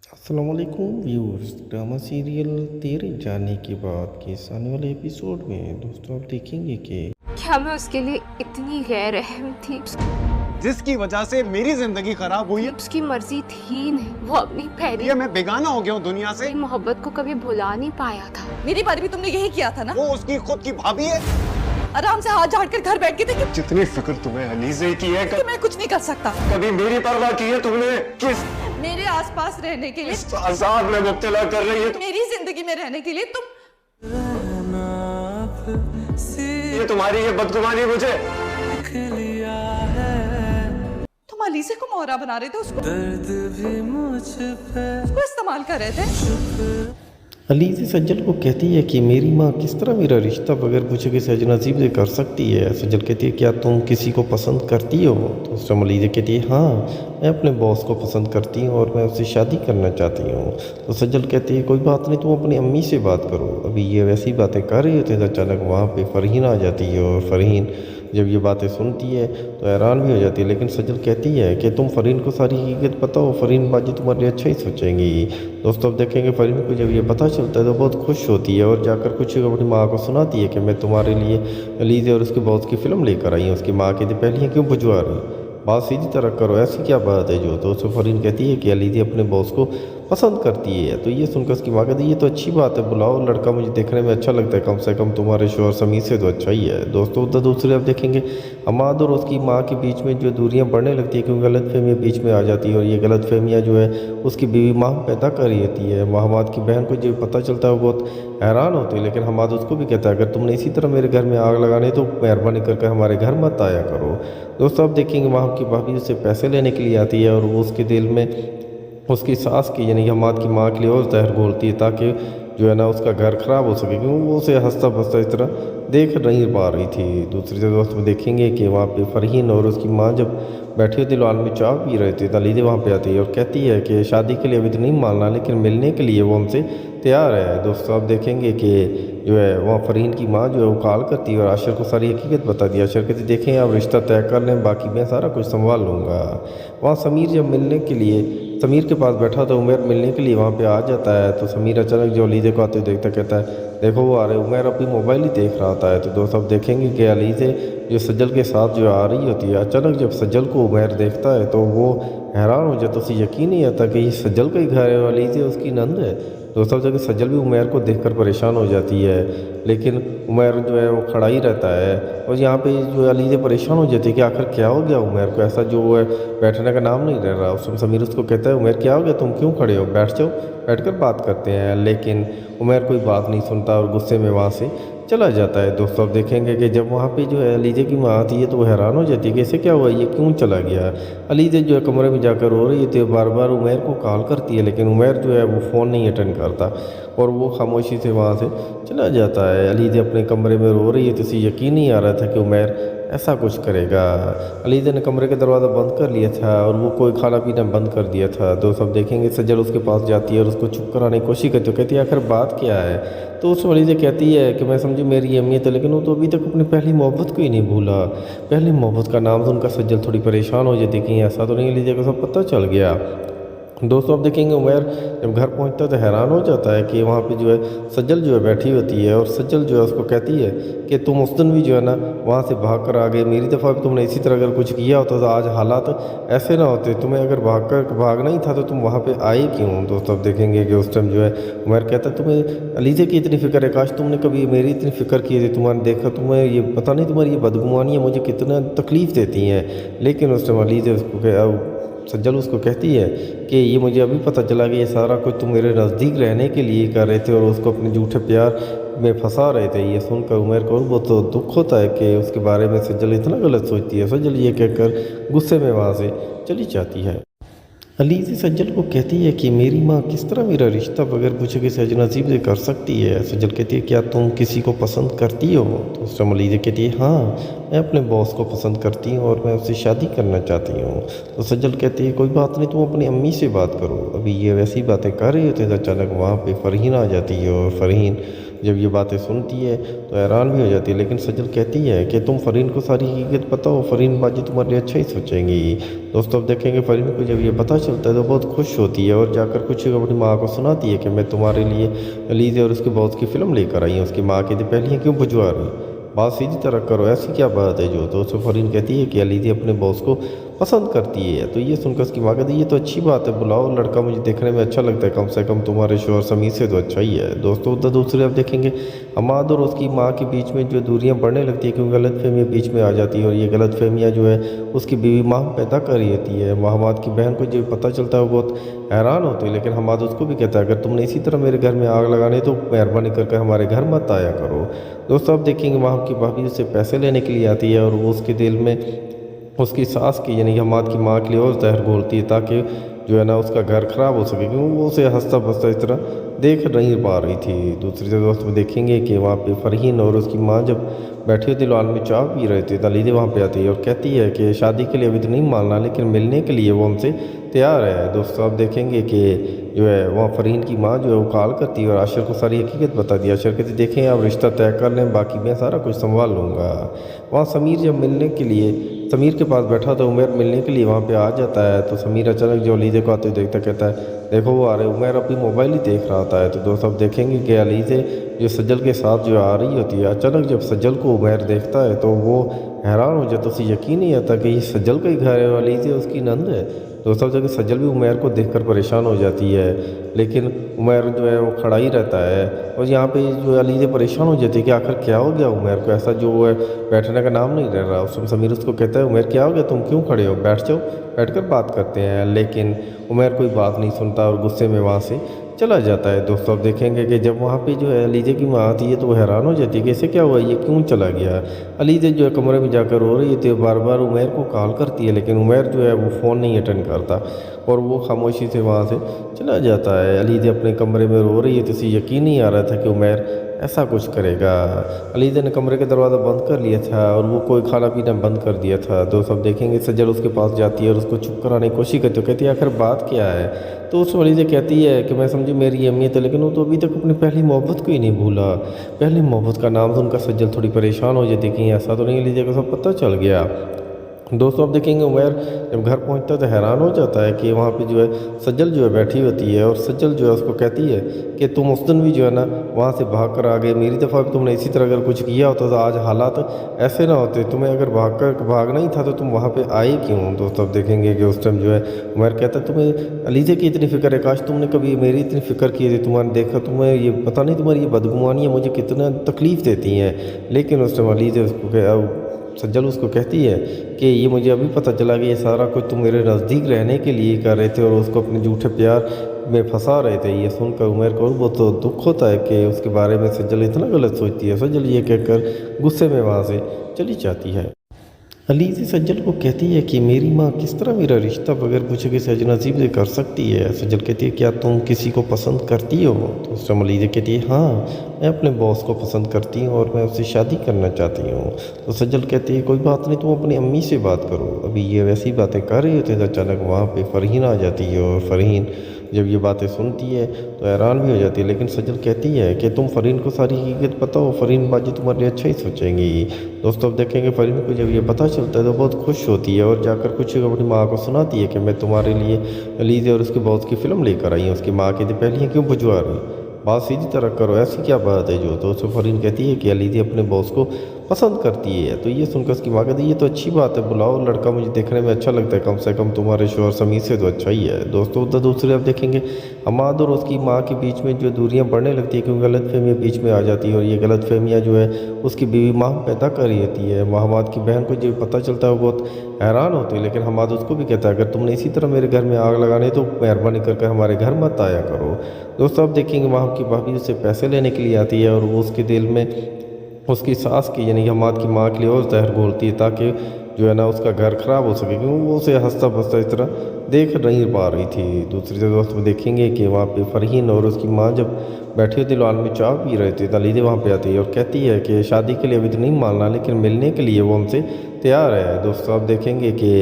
अस्सलाम वालेकुम viewers. Drama serial तेरे जाने के बाद के इस आने वाले एपिसोड में दोस्तों आप देखेंगे कि क्या मैं उसके लिए इतनी गैर अहम थी? जिसकी वजह से मेरी जिंदगी खराब हुई है। उसकी मर्जी थी नहीं, वो अपनी पहली ये मैं बेगाना हो गया हूँ दुनिया से। मोहब्बत को कभी भुला नहीं पाया था। मेरी बारे भी तुमने यही किया था ना? वो उसकी खुद की भाभी है। आराम से हाथ झाड़ कर घर बैठ के थे कि जितनी फिक्र तुम्हें अलीज़े की है, मैं कुछ नहीं कर सकता। कभी मेरी परवाह की है तुमने? किस मेरे आसपास रहने के लिए, अजाब में मुब्तला कर रही है? मेरी जिंदगी में रहने के लिए तुम ये तुम्हारी ये बदगुमानी मुझे। तुम अलीसे को मोहरा बना रहे थे, उसको इस्तेमाल कर रहे थे। अलीज़ सज्जल को कहती है कि मेरी माँ किस तरह मेरा रिश्ता बगैर पूछे किसी अजनबी से कर सकती है। सज्जल कहती है क्या तुम किसी को पसंद करती हो? तो उस टाइम अलीज़ कहती है हाँ, मैं अपने बॉस को पसंद करती हूँ और मैं उससे शादी करना चाहती हूँ। तो सज्जल कहती है कोई बात नहीं, तुम अपनी अम्मी से बात करो। अभी ये वैसी बातें कर रही होती है तो अचानक वहाँ पर फ़रहीन आ जाती है और फ़रहीन जब ये बातें सुनती है तो हैरान भी हो जाती है। लेकिन सज्जल कहती है कि तुम फ़रहीन को सारी हकीकत पता हो, फ़रहीन बाजी तुम्हारे लिए अच्छा ही सोचेंगी। दोस्तों अब देखेंगे फ़रहीन को जब ये पता चलता है तो बहुत खुश होती है और जाकर कुछ अपनी माँ को सुनाती है कि मैं तुम्हारे लिए अलीज़े और उसके बॉस की फ़िल्म लेकर आई हूँ। उसकी माँ कहती पहले ही क्यों भिजवा रही, बात सीधी तरह करो, ऐसी क्या बात है जो। तो उसको फ़रहीन कहती है कि अलीज़े अपने बॉस को पसंद करती है। तो ये सुनकर उसकी माँ कहती है ये तो अच्छी बात है, बुलाओ, लड़का मुझे देखने में अच्छा लगता है, कम से कम तुम्हारे शोहर समीर से तो अच्छा ही है। दोस्तों उधर दूसरे अब देखेंगे हमाद और उसकी माँ के बीच में जो दूरियां बढ़ने लगती है क्योंकि गलतफहमियाँ बीच में आ जाती है और ये गलतफहमियाँ जो है उसकी बीवी माँ पैदा कर रही होती है। हमाद की बहन को जब पता चलता है वो बहुत हैरान होती है, लेकिन हमाद उसको भी कहता है अगर तुमने इसी तरह मेरे घर में आग लगानी तो मेहरबानी करके हमारे घर मत आया करो। दोस्तों अब देखेंगे वहाँ की भाभी उससे पैसे लेने के लिए आती है और वो उसके दिल में उसकी सास की यानी कि हमाद की माँ के लिए और जहर घोलती है ताकि जो है ना उसका घर ख़राब हो सके, क्योंकि वो उसे हंसता बसता इस तरह देख नहीं पा रही थी। दूसरी तरफ दोस्त में देखेंगे कि वहाँ पे फ़रहीन और उसकी माँ जब बैठी होती लॉन में चाय पी रहे थे तो अलीज़े वहाँ पे आती है और कहती है कि शादी के लिए अभी तो नहीं मानना लेकिन मिलने के लिए वो हमसे तैयार है। दोस्तों आप देखेंगे कि जो है वहाँ फ़रहीन की माँ जो है वो कॉल करती है और आशर को सारी हकीकत बता दी। आशर कहती देखें आप रिश्ता तय कर लें, बाकी मैं सारा कुछ संभाल लूँगा। वहाँ समीर जब मिलने के लिए समीर के पास बैठा तो उमर मिलने के लिए वहाँ पे आ जाता है। तो समीर अचानक जो अलीज़े को आते देखता कहता है देखो वो आ रहे। उमर अपनी मोबाइल ही देख रहा होता है। तो दोस्त अब देखेंगे कि अलीज़े जो सज्जल के साथ जो आ रही होती है, अचानक जब सज्जल को उमर देखता है तो वो हैरान हो जाता, उसे यकीन नहीं आता कि ये सज्जल का ही घर है और अलीज़े उसकी नंद है। दोस्तों जगह सज्जल भी उमर को देखकर परेशान हो जाती है, लेकिन उमर जो है वो खड़ा ही रहता है और यहाँ पे जो है अलीज़े परेशान हो जाती है कि आखिर क्या हो गया उमर को, ऐसा जो है बैठने का नाम नहीं ले रहा। उस समय समीर उसको कहता है उमर क्या हो गया, तुम क्यों खड़े हो, बैठ जाओ, बैठकर बात करते हैं। लेकिन उमर कोई बात नहीं सुनता और गुस्से में वहाँ से चला जाता है। दोस्तों अब देखेंगे कि जब वहाँ पे जो है अलीज़े की माँ आती है तो वो हैरान हो जाती है कि ऐसे क्या हुआ, ये क्यों चला गया। अलीज़े जो है कमरे में जाकर रो रही थी, बार बार उमर को कॉल करती है लेकिन उमर जो है वो फ़ोन नहीं अटेंड करता और वो खामोशी से वहाँ से चला जाता है। अलीज़े अपने कमरे में रो रही है तो उसे यकीन नहीं आ रहा था कि उमर ऐसा कुछ करेगा। अलीज़े ने कमरे का दरवाज़ा बंद कर लिया था और वो कोई खाना पीना बंद कर दिया था। दोस्त अब देखेंगे सज्जल उसके पास जाती है और उसको चुप कराने की कोशिश करती है, कहती है आखिर बात क्या है। तो उस अलीज़े कहती है कि मैं समझी मेरी अहमियत है, लेकिन वो तो अभी तक अपनी पहली मोहब्बत को ही नहीं भूला। पहली मोहब्बत का नाम सुनकर सज्जल थोड़ी परेशान हो जाती कि ऐसा तो नहीं अलीज़े को सब पता चल गया। दोस्तों अब देखेंगे उमर जब घर पहुंचता है तो हैरान हो जाता है कि वहाँ पे जो है सज्जल जो है बैठी होती है और सज्जल जो है उसको कहती है कि तुम उस दिन भी जो है ना वहाँ से भाग कर आ गए, मेरी दफ़ा भी तुमने इसी तरह अगर कुछ किया होता तो आज हालात ऐसे ना होते, तुम्हें अगर भागना ही था तो तुम वहाँ पर आए क्यों। दोस्तों अब देखेंगे कि उस टाइम जो है उमर कहता है तुम्हें अलीज़े की इतनी फ़िक्र है, काश तुमने कभी मेरी इतनी फ़िक्र की थी, तुम्हारे देखा तुम्हें ये पता नहीं तुम्हारी ये बदगुमानियाँ मुझे कितना तकलीफ़ देती हैं। लेकिन उस टाइम अलीज़े उसको सज्जल उसको कहती है कि ये मुझे अभी पता चला कि ये सारा कुछ तुम मेरे नज़दीक रहने के लिए कर रहे थे और उसको अपने झूठे प्यार में फंसा रहे थे। ये सुनकर उमर को बहुत तो दुख होता है कि उसके बारे में सज्जल इतना गलत सोचती है। सज्जल ये कहकर गुस्से में वहाँ से चली जाती है। अलीज़े सज्जल को कहती है कि मेरी माँ किस तरह मेरा रिश्ता बगैर पूछे किसी अजनबी से कर सकती है। सज्जल कहती है क्या तुम किसी को पसंद करती हो। तो उस टाइम अलीज़े कहती है हाँ, मैं अपने बॉस को पसंद करती हूँ और मैं उससे शादी करना चाहती हूँ। तो सज्जल कहती है कोई बात नहीं, तुम अपनी अम्मी से बात करो। अभी ये वैसी बातें कर रही होती है तो अचानक वहाँ पे फ़रहीन आ जाती है और फ़रहीन जब ये बातें सुनती है तो हैरान भी हो जाती है, लेकिन सजल कहती है कि तुम फ़रीन को सारी हकीकत बताओ, फ़रीन बाजी तुम्हारे लिए अच्छा ही सोचेंगी। दोस्तों अब देखेंगे फ़रीन को जब ये पता चलता है तो बहुत खुश होती है और जाकर कुछ अपनी माँ को सुनाती है कि मैं तुम्हारे लिए अलीज़े और उसके बॉस की फ़िल्म लेकर आई हूँ। उसकी माँ कहती पहले क्यों भिजवा रही, बात सीधी तरह करो, ऐसी क्या बात है जो। तो उससे फ़रीन कहती है कि अलीज़े अपने बॉस को पसंद करती है। तो ये सुनकर उसकी माँ कहती है ये तो अच्छी बात है, बुलाओ, लड़का मुझे देखने में अच्छा लगता है, कम से कम तुम्हारे शोहर समीर से तो अच्छा ही है। दोस्तों उधर दूसरे अब देखेंगे हमाद और उसकी माँ के बीच में जो दूरियां बढ़ने लगती है क्योंकि गलतफहमियाँ बीच में आ जाती है और ये गलतफहमियाँ जो है उसकी बीवी माँ पैदा कर रही होती है। हमाद की बहन को जब पता चलता है वो बहुत हैरान होती है, लेकिन हमाद उसको भी कहता है अगर तुमने इसी तरह मेरे घर में आग लगानी तो मेहरबानी करके हमारे घर मत आया करो। दोस्तों अब देखेंगे वहाँ की भाभी उससे पैसे लेने के लिए आती है और वो उसके दिल में उसकी सास की यानी हमाद की माँ के लिए और जहर घोलती है ताकि जो है ना उसका घर ख़राब हो सके, क्योंकि वो उसे हंसता बसता इस तरह देख नहीं पा रही थी। दूसरी तरफ दोस्त में देखेंगे कि वहाँ पे फ़रहीन और उसकी माँ जब बैठी होती लॉन में चाय पी रहे थे, अलीज़े वहाँ पे आती है और कहती है कि शादी के लिए अभी तो नहीं मानना, लेकिन मिलने के लिए वो हमसे तैयार है। दोस्तों आप देखेंगे कि जो है वहाँ फ़रहीन की माँ जो है वो कॉल करती है और आशर को सारी हकीकत बता दी। आशर कहती देखें आप रिश्ता तय कर लें, बाकी मैं सारा कुछ संभाल लूँगा। वहाँ समीर जब मिलने के लिए समीर के पास बैठा तो उमर मिलने के लिए वहाँ पे आ जाता है। तो समीर अचानक जो अलीज़े को आते देखता कहता है देखो वो आ रहे। उमर अपनी मोबाइल ही देख रहा होता है। तो दोस्तों अब देखेंगे कि अलीज़े जो सज्जल के साथ जो आ रही होती है, अचानक जब सज्जल को उमर देखता है तो वो हैरान हो जाता, उसे यकीन नहीं आता कि ये सज्जल का ही घर है और अलीज़े उसकी नंद है। दोस्तों जगह सज्जल भी उमर को देखकर परेशान हो जाती है, लेकिन उमर जो है वो खड़ा ही रहता है और यहाँ पे जो अलीज़े परेशान हो जाती है कि आखिर क्या हो गया उमर को, ऐसा जो है बैठने का नाम नहीं ले रहा। उसमें समीर उसको कहता है उमर क्या हो गया, तुम क्यों खड़े हो, बैठ जाओ, बैठकर बात करते हैं। लेकिन उमर कोई बात नहीं सुनता और गुस्से में वहाँ से चला जाता है। दोस्तों अब देखेंगे कि जब वहाँ पे जो है अलीज़े की माँ आती है तो वो हैरान हो जाती है कि ऐसे क्या हुआ, ये क्यों चला गया। अलीज़े जो है कमरे में जाकर रो रही थी, बार बार उमर को कॉल करती है, लेकिन उमर जो है वो फ़ोन नहीं अटेंड करता और वो खामोशी से वहाँ से चला जाता है। अलीज़े अपने कमरे में रो रही है तो उसे यकीन नहीं आ रहा था कि उमर ऐसा कुछ करेगा। अलीज़े ने कमरे का दरवाज़ा बंद कर लिया था और वो कोई खाना पीना बंद कर दिया था। दोस्त अब देखेंगे सज्जल उसके पास जाती है और उसको चुप कराने की कोशिश करती है, कहती है आखिर बात क्या है। तो उस अलीज़े कहती है कि मैं समझी मेरी अहमियत है, लेकिन वो तो अभी तक अपनी पहली मोहब्बत को ही नहीं भूला। पहली मोहब्बत का नाम सुनकर सज्जल थोड़ी परेशान हो जाती है कि ऐसा तो नहीं अलीज़े को सब पता चल गया। दोस्तों अब देखेंगे उमर जब घर पहुंचता है तो हैरान हो जाता है कि वहाँ पे जो है सज्जल जो है बैठी होती है और सज्जल जो है उसको कहती है कि तुम उस दिन भी जो है ना वहाँ से भाग कर आ गए, मेरी दफ़ा भी तुमने इसी तरह अगर कुछ किया होता तो आज हालात ऐसे ना होते, तुम्हें अगर भागना ही था तो तुम वहाँ पे आए क्यों। दोस्तों अब देखेंगे कि उस टाइम जो है उमर कहता है तुम्हें अलीज़े की इतनी फ़िक्र है, काश तुमने कभी मेरी इतनी फ़िक्र की थी, तुम्हारे देखा तुम्हें ये पता नहीं तुम्हारी ये बदगुमानियाँ मुझे कितना तकलीफ़ देती हैं। लेकिन उस टाइम अलीज़े उसको सज्जल उसको कहती है कि ये मुझे अभी पता चला कि ये सारा कुछ तुम मेरे नज़दीक रहने के लिए कर रहे थे और उसको अपने झूठे प्यार में फंसा रहे थे। ये सुनकर उमर को बहुत तो दुख होता है कि उसके बारे में सज्जल इतना गलत सोचती है। सज्जल ये कहकर गुस्से में वहाँ से चली जाती है। अलीज़े सज्जल को कहती है कि मेरी माँ किस तरह मेरा रिश्ता बगैर पूछे किसी अजनबी से कर सकती है। सज्जल कहती है क्या तुम किसी को पसंद करती हो। तो उस टाइम अलीज़े कहती है हाँ, मैं अपने बॉस को पसंद करती हूँ और मैं उससे शादी करना चाहती हूँ। तो सज्जल कहती है कोई बात नहीं, तुम अपनी अम्मी से बात करो। अभी ये वैसी बातें कर रही होती है तो अचानक वहाँ पर फ़रहीन आ जाती है और फ़रहीन जब ये बातें सुनती है तो हैरान भी हो जाती है, लेकिन सज्जल कहती है कि तुम फ़रहीन को सारी हकीकत बताओ, फ़रहीन बाजी तुम्हारे लिए अच्छा ही सोचेंगी। दोस्तों अब देखेंगे फ़रहीन को जब ये पता चलता है तो बहुत खुश होती है और जाकर कुछ अपनी माँ को सुनाती है कि मैं तुम्हारे लिए अलीज़े और उसके बॉस की फ़िल्म लेकर आई हूँ। उसकी माँ कहती पहले क्यों भिजवा रही, बात सीधी तरह करो, ऐसी क्या बात है जो। तो उससे फ़रहीन कहती है कि अलीज़े अपने बॉस को पसंद करती है। तो ये सुनकर उसकी माँ कहती है ये तो अच्छी बात है, बुलाओ, लड़का मुझे देखने में अच्छा लगता है, कम से कम तुम्हारे शोहर समीर से तो अच्छा ही है। दोस्तों उधर दूसरे अब देखेंगे हमाद और उसकी माँ के बीच में जो दूरियां बढ़ने लगती है क्योंकि गलतफहमियाँ बीच में आ जाती है और ये गलतफहमियाँ जो है उसकी बीवी माँ पैदा कर रही होती है। हमाद की बहन को जब पता चलता है वो बहुत हैरान होती है, लेकिन हमाद उसको भी कहता है अगर तुमने इसी तरह मेरे घर में आग लगानी तो मेहरबानी करके हमारे घर मत आया करो। दोस्तों अब देखेंगे वहाँ की भाभी उससे पैसे लेने के लिए आती है और वो उसके दिल में उसकी सास की यानी हमाद की माँ के लिए और जहर घोलती है ताकि जो है ना उसका घर ख़राब हो सके, क्योंकि वो उसे हंसता बसता इस तरह देख नहीं पा रही थी। दूसरी तरफ दोस्त में देखेंगे कि वहाँ पे फ़रहीन और उसकी माँ जब बैठी होती लॉन में चाय पी रहे थे, अलीज़े वहाँ पे आती है और कहती है कि शादी के लिए अभी तो नहीं मानना, लेकिन मिलने के लिए वो हमसे तैयार है। दोस्तों आप देखेंगे कि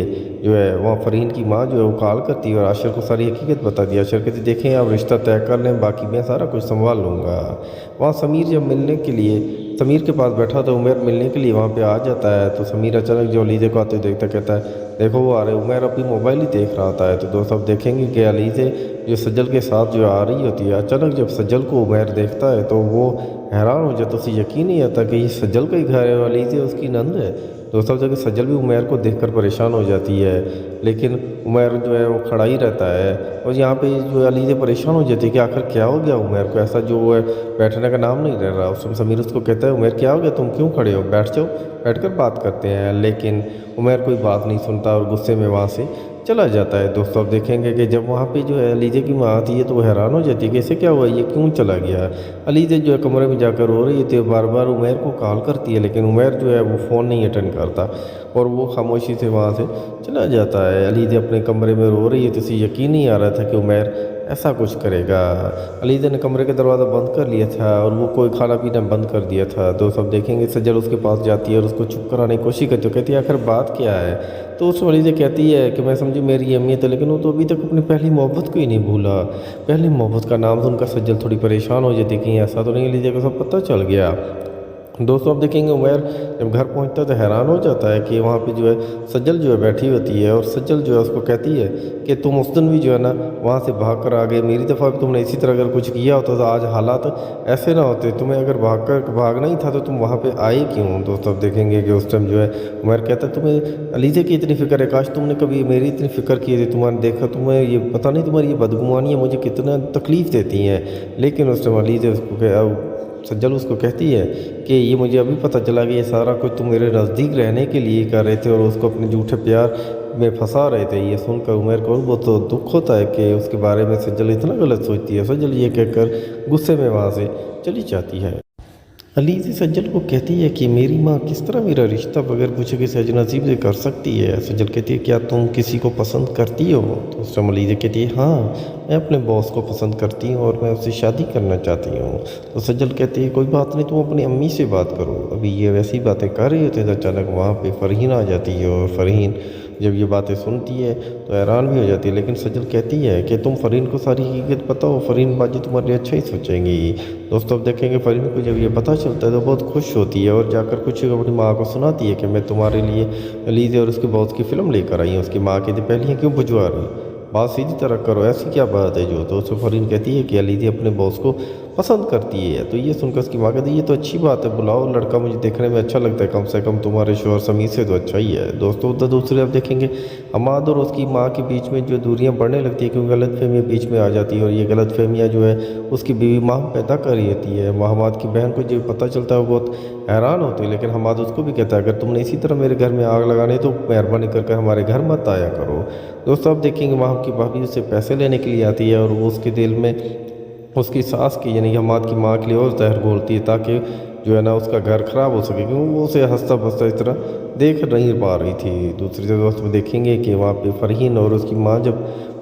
جو ہے وہاں فرین کی ماں جو ہے وہ کال کرتی ہے اور عاشر کو ساری حقیقت بتا دی. عاشر کہتی دیکھیں آپ رشتہ طے کر لیں, باقی میں سارا کچھ سنبھال لوں گا. وہاں سمیر جب ملنے کے لیے سمیر کے پاس بیٹھا تو عمیر ملنے کے لیے وہاں پہ آ جاتا ہے. تو سمیر اچانک جو علیزے کو آتے دیکھتا کہتا ہے دیکھو وہ آ رہے. عمیر اپنی موبائل ہی دیکھ رہا ہوتا ہے. تو دوست اب دیکھیں گے کہ علیزے جو سجل کے ساتھ جو آ رہی ہوتی ہے, اچانک جب سجل کو عمیر دیکھتا ہے تو وہ حیران ہو جاتا. اسے یقین نہیں آتا کہ یہ سجل کا ہی گھر ہے اور علیزے اس کی نند ہے. دوستوں جگہ سجل بھی عمیر کو دیکھ کر پریشان ہو جاتی ہے, لیکن عمیر جو ہے وہ کھڑا ہی رہتا ہے. اور یہاں پہ جو علیزے پریشان ہو جاتی ہے کہ آخر کیا ہو گیا عمیر کو, ایسا جو ہے بیٹھنے کا نام نہیں رہ رہا. اس میں سمیر اس کو کہتا ہے عمیر کیا ہو گیا, تم کیوں کھڑے ہو, بیٹھ جاؤ, بیٹھ کر بات کرتے ہیں. لیکن عمیر کوئی بات نہیں سنتا اور غصے میں وہاں سے چلا جاتا ہے. دوستوں اب دیکھیں گے کہ جب وہاں پہ جو ہے علیزے کی ماں آتی ہے تو وہ حیران ہو جاتی ہے کہ اسے کیا ہوا, یہ کیوں چلا گیا. علیزے جو ہے کمرے میں جا کر رو رہی تھی, بار بار عمیر کو کال کرتی ہے لیکن عمیر جو ہے وہ فون نہیں اٹینڈ کرتا اور وہ خاموشی سے وہاں سے چلا جاتا ہے. علیزے اپنے کمرے میں رو رہی ہے تو اسے یقین نہیں آ رہا تھا کہ عمیر ایسا کچھ کرے گا. علیزے نے کمرے کا دروازہ بند کر لیا تھا اور وہ کوئی کھانا پینا بند کر دیا تھا. دوست اب دیکھیں گے سجل اس کے پاس جاتی ہے اور اس کو چپ کرانے کی کوشش کرتی ہے. کہتی ہے آخر بات کیا ہے. تو اس علیزے کہتی ہے کہ میں سمجھی میری اہمیت ہے, لیکن وہ تو ابھی تک اپنی پہلی محبت کو ہی نہیں بھولا. پہلی محبت کا نام سن کر سجل تھوڑی پریشان ہو جاتی کہ ایسا تو نہیں. علیزے کو سب پتہ چل گیا. دوستوں اب دیکھیں گے عمیر جب گھر پہنچتا ہے تو حیران ہو جاتا ہے کہ وہاں پہ جو ہے سجل جو ہے بیٹھی ہوتی ہے اور سجل جو ہے اس کو کہتی ہے کہ تم اس دن بھی جو ہے نا وہاں سے بھاگ کر آ گئے, میری دفعہ بھی تم نے اسی طرح اگر کچھ کیا ہوتا تو آج حالات ایسے نہ ہوتے. تمہیں اگر بھاگنا ہی تھا تو تم وہاں پہ آئے کیوں. دوستوں اب دیکھیں گے کہ اس ٹائم جو ہے عمیر کہتا ہے تمہیں علیزے کی اتنی فکر ہے, کاش تم نے کبھی میری اتنی فکر کی تھی. تمہارے دیکھا تمہیں یہ پتہ نہیں تمہاری یہ بدگمانیاں مجھے کتنا تکلیف دیتی ہیں. لیکن اس ٹائم علیزے اس کو سجل اس کو کہتی ہے کہ یہ مجھے ابھی پتہ چلا کہ یہ سارا کچھ تم میرے نزدیک رہنے کے لیے کر رہے تھے اور اس کو اپنے جھوٹے پیار میں پھنسا رہے تھے. یہ سن کر عمیر کو بہت دکھ ہوتا ہے کہ اس کے بارے میں سجل اتنا غلط سوچتی ہے. سجل یہ کہہ کر غصے میں وہاں سے چلی جاتی ہے. علیزے سجل کو کہتی ہے کہ میری ماں کس طرح میرا رشتہ بغیر پوچھے کسی اجنبی سے کر سکتی ہے. سجل کہتی ہے کیا تم کسی کو پسند کرتی ہو. تو اس ٹائم علیزے کہتی ہے ہاں میں اپنے باس کو پسند کرتی ہوں اور میں اس سے شادی کرنا چاہتی ہوں. تو سجل کہتی ہے کوئی بات نہیں, تم اپنی امی سے بات کرو. ابھی یہ ویسی باتیں کر رہی ہوتے تو اچانک وہاں پہ فرحین آ جاتی ہے اور فرحین جب یہ باتیں سنتی ہے تو حیران بھی ہو جاتی ہے. لیکن سجل کہتی ہے کہ تم فرحین کو ساری حقیقت بتاؤ, فرحین باجی تمہارے لیے اچھا ہی سوچیں گی. دوستوں اب دیکھیں گے فرحین کو جب یہ پتہ چلتا ہے تو بہت خوش ہوتی ہے اور جا کر کچھ اپنی ماں کو سناتی ہے کہ میں تمہارے لیے علیزے اور اس کے باس کی فلم لے کر آئی ہوں. اس کی ماں کہتی پہلے کیوں بھجوا رہی, بات سیدھی طرح کرو, ایسی کیا بات ہے جو. تو اس فرحین کہتی ہے کہ علیزے اپنے باس کو پسند کرتی ہے. تو یہ سن کر اس کی ماں کہتی ہے یہ تو اچھی بات ہے, بلاؤ لڑکا, مجھے دیکھنے میں اچھا لگتا ہے, کم سے کم تمہارے شوہر سمیر سے تو اچھا ہی ہے. دوستوں ادھر دوسرے اب دیکھیں گے حماد اور اس کی ماں کے بیچ میں جو دوریاں بڑھنے لگتی ہے کیونکہ غلط فہمیاں بیچ میں آ جاتی ہے اور یہ غلط فہمیاں جو ہے اس کی بیوی ماں پیدا کر رہی ہوتی ہے. حماد کی بہن کو جو پتہ چلتا ہے وہ بہت حیران ہوتی ہے, لیکن حماد اس کو بھی کہتا ہے اگر تم نے اسی طرح میرے گھر میں آگ لگانی تو مہربانی کر کے ہمارے گھر مت آیا کرو. دوستوں اب دیکھیں گے وہاں کی بھابھی اس سے پیسے لینے کے لیے آتی ہے اور وہ اس کے دل میں اس کی ساس کی یعنی کہ حماد کی ماں کے لیے اور زہر گھولتی ہے تاکہ جو ہے نا اس کا گھر خراب ہو سکے, کیونکہ وہ اسے ہنستا بستا اس طرح دیکھ نہیں پا رہی تھی. دوسری دوست میں دیکھیں گے کہ وہاں پہ فرحین اور اس کی ماں جب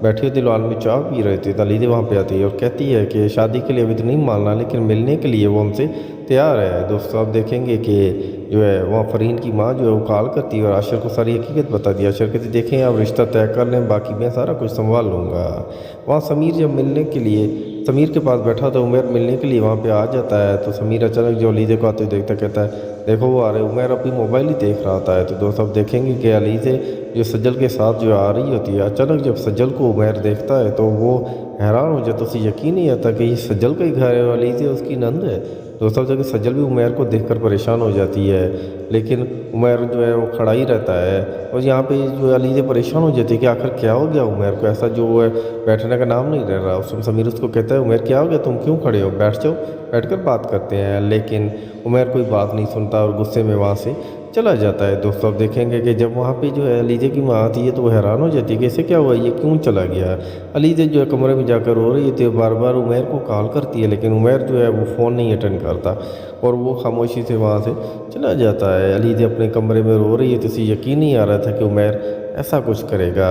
بیٹھی ہوتی لال میں چائے پی رہے تھے, علیزے وہاں پہ آتی ہے اور کہتی ہے کہ شادی کے لیے ابھی تو نہیں ماننا لیکن ملنے کے لیے وہ ہم سے تیار ہے. دوستوں آپ دیکھیں گے کہ جو ہے وہاں فرحین کی ماں جو ہے وہ کال کرتی ہے اور عاشر کو ساری حقیقت بتا دی. عاشر کہتی دیکھیں آپ رشتہ طے کر لیں, باقی میں سارا کچھ سنبھال لوں گا. وہاں سمیر جب ملنے کے لیے سمیر کے پاس بیٹھا تو عمیر ملنے کے لیے وہاں پہ آ جاتا ہے. تو سمیر اچانک جو علیزے کو آتے دیکھتا کہتا ہے دیکھو وہ آ رہے. عمیر اپنی موبائل ہی دیکھ رہا ہوتا ہے. تو دوست اب دیکھیں گے کہ علیزے جو سجل کے ساتھ جو آ رہی ہوتی ہے, اچانک جب سجل کو عمیر دیکھتا ہے تو وہ حیران ہو جاتا. اسے یقین نہیں آتا کہ یہ سجل کا ہی گھر ہے اور علیزے اس کی نند ہے. دوستوں جگہ سجل بھی عمیر کو دیکھ کر پریشان ہو جاتی ہے, لیکن عمیر جو ہے وہ کھڑا ہی رہتا ہے. اور یہاں پہ جو علیزے پریشان ہو جاتی ہے کہ آخر کیا ہو گیا عمیر کو, ایسا جو ہے بیٹھنے کا نام نہیں رہ رہا. اس میں سمیر اس کو کہتا ہے عمیر کیا ہو گیا, تم کیوں کھڑے ہو, بیٹھ جاؤ, بیٹھ کر بات کرتے ہیں. لیکن عمیر کوئی بات نہیں سنتا اور غصے میں وہاں سے چلا جاتا ہے. دوستوں اب دیکھیں گے کہ جب وہاں پہ جو ہے علیزے کی ماں آتی ہے تو وہ حیران ہو جاتی ہے کہ اسے کیا ہوا, یہ کیوں چلا گیا. علیزے جو ہے کمرے میں جا کر رو رہی تھی, بار بار عمیر کو کال کرتی ہے لیکن عمیر جو ہے وہ فون نہیں اٹینڈ کرتا اور وہ خاموشی سے وہاں سے چلا جاتا ہے. علیزے اپنے کمرے میں رو رہی ہے تو اسے یقین نہیں آ رہا تھا کہ عمیر ऐसा कुछ करेगा।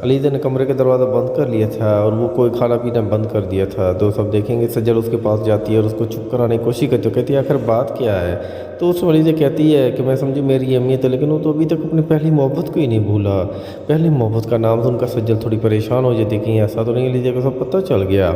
अलीज़ा ने कमरे का दरवाज़ा बंद कर लिया था और वो कोई खाना पीना बंद कर दिया था। दोस्त अब देखेंगे सज्जल उसके पास जाती है और उसको चुप कराने की कोशिश करती है, कहती है आखिर बात क्या है। तो उस अलीज़ा कहती है कि मैं समझी मेरी अहमियत है, लेकिन वो तो अभी तक अपनी पहली मोहब्बत को ही नहीं भूला। पहली मोहब्बत का नाम सुनकर सज्जल थोड़ी परेशान हो जाती, कहीं ऐसा तो नहीं अलीज़ा को सब पता चल गया।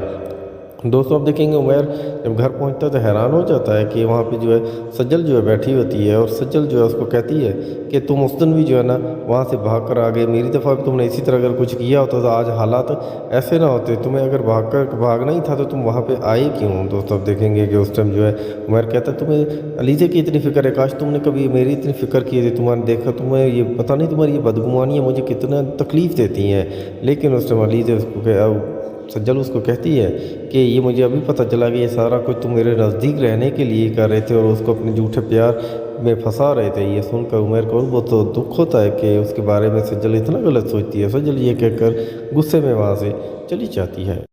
दोस्तों अब देखेंगे उमर जब घर पहुंचता है तो हैरान हो जाता है कि वहाँ पे जो है सज्जल जो है बैठी होती है, और सज्जल जो है उसको कहती है कि तुम उस दिन भी जो है ना वहाँ से भाग कर आ गए, मेरी दफ़ा भी तुमने इसी तरह अगर कुछ किया होता तो आज हालात ऐसे ना होते, तुम्हें अगर भागना ही था तो तुम वहाँ पर आए क्यों। दोस्तों अब देखेंगे कि उस टाइम जो है उमर कहता है तुम्हें अलीज़ा की इतनी फ़िक्र है, काश तुमने कभी मेरी इतनी फ़िक्र की थी, तुम्हारे देखा तुम्हें ये पता नहीं तुम्हारी ये बदगुमानियाँ मुझे कितना तकलीफ़ देती हैं। लेकिन उस टाइम अलीज़ा उसको सज्जल उसको कहती है कि ये मुझे अभी पता चला कि ये सारा कुछ तुम मेरे नज़दीक रहने के लिए कर रहे थे और उसको अपने झूठे प्यार में फंसा रहे थे। ये सुनकर उमर को बहुत तो दुख होता है कि उसके बारे में सज्जल इतना गलत सोचती है। सज्जल ये कहकर गुस्से में वहाँ से चली जाती है।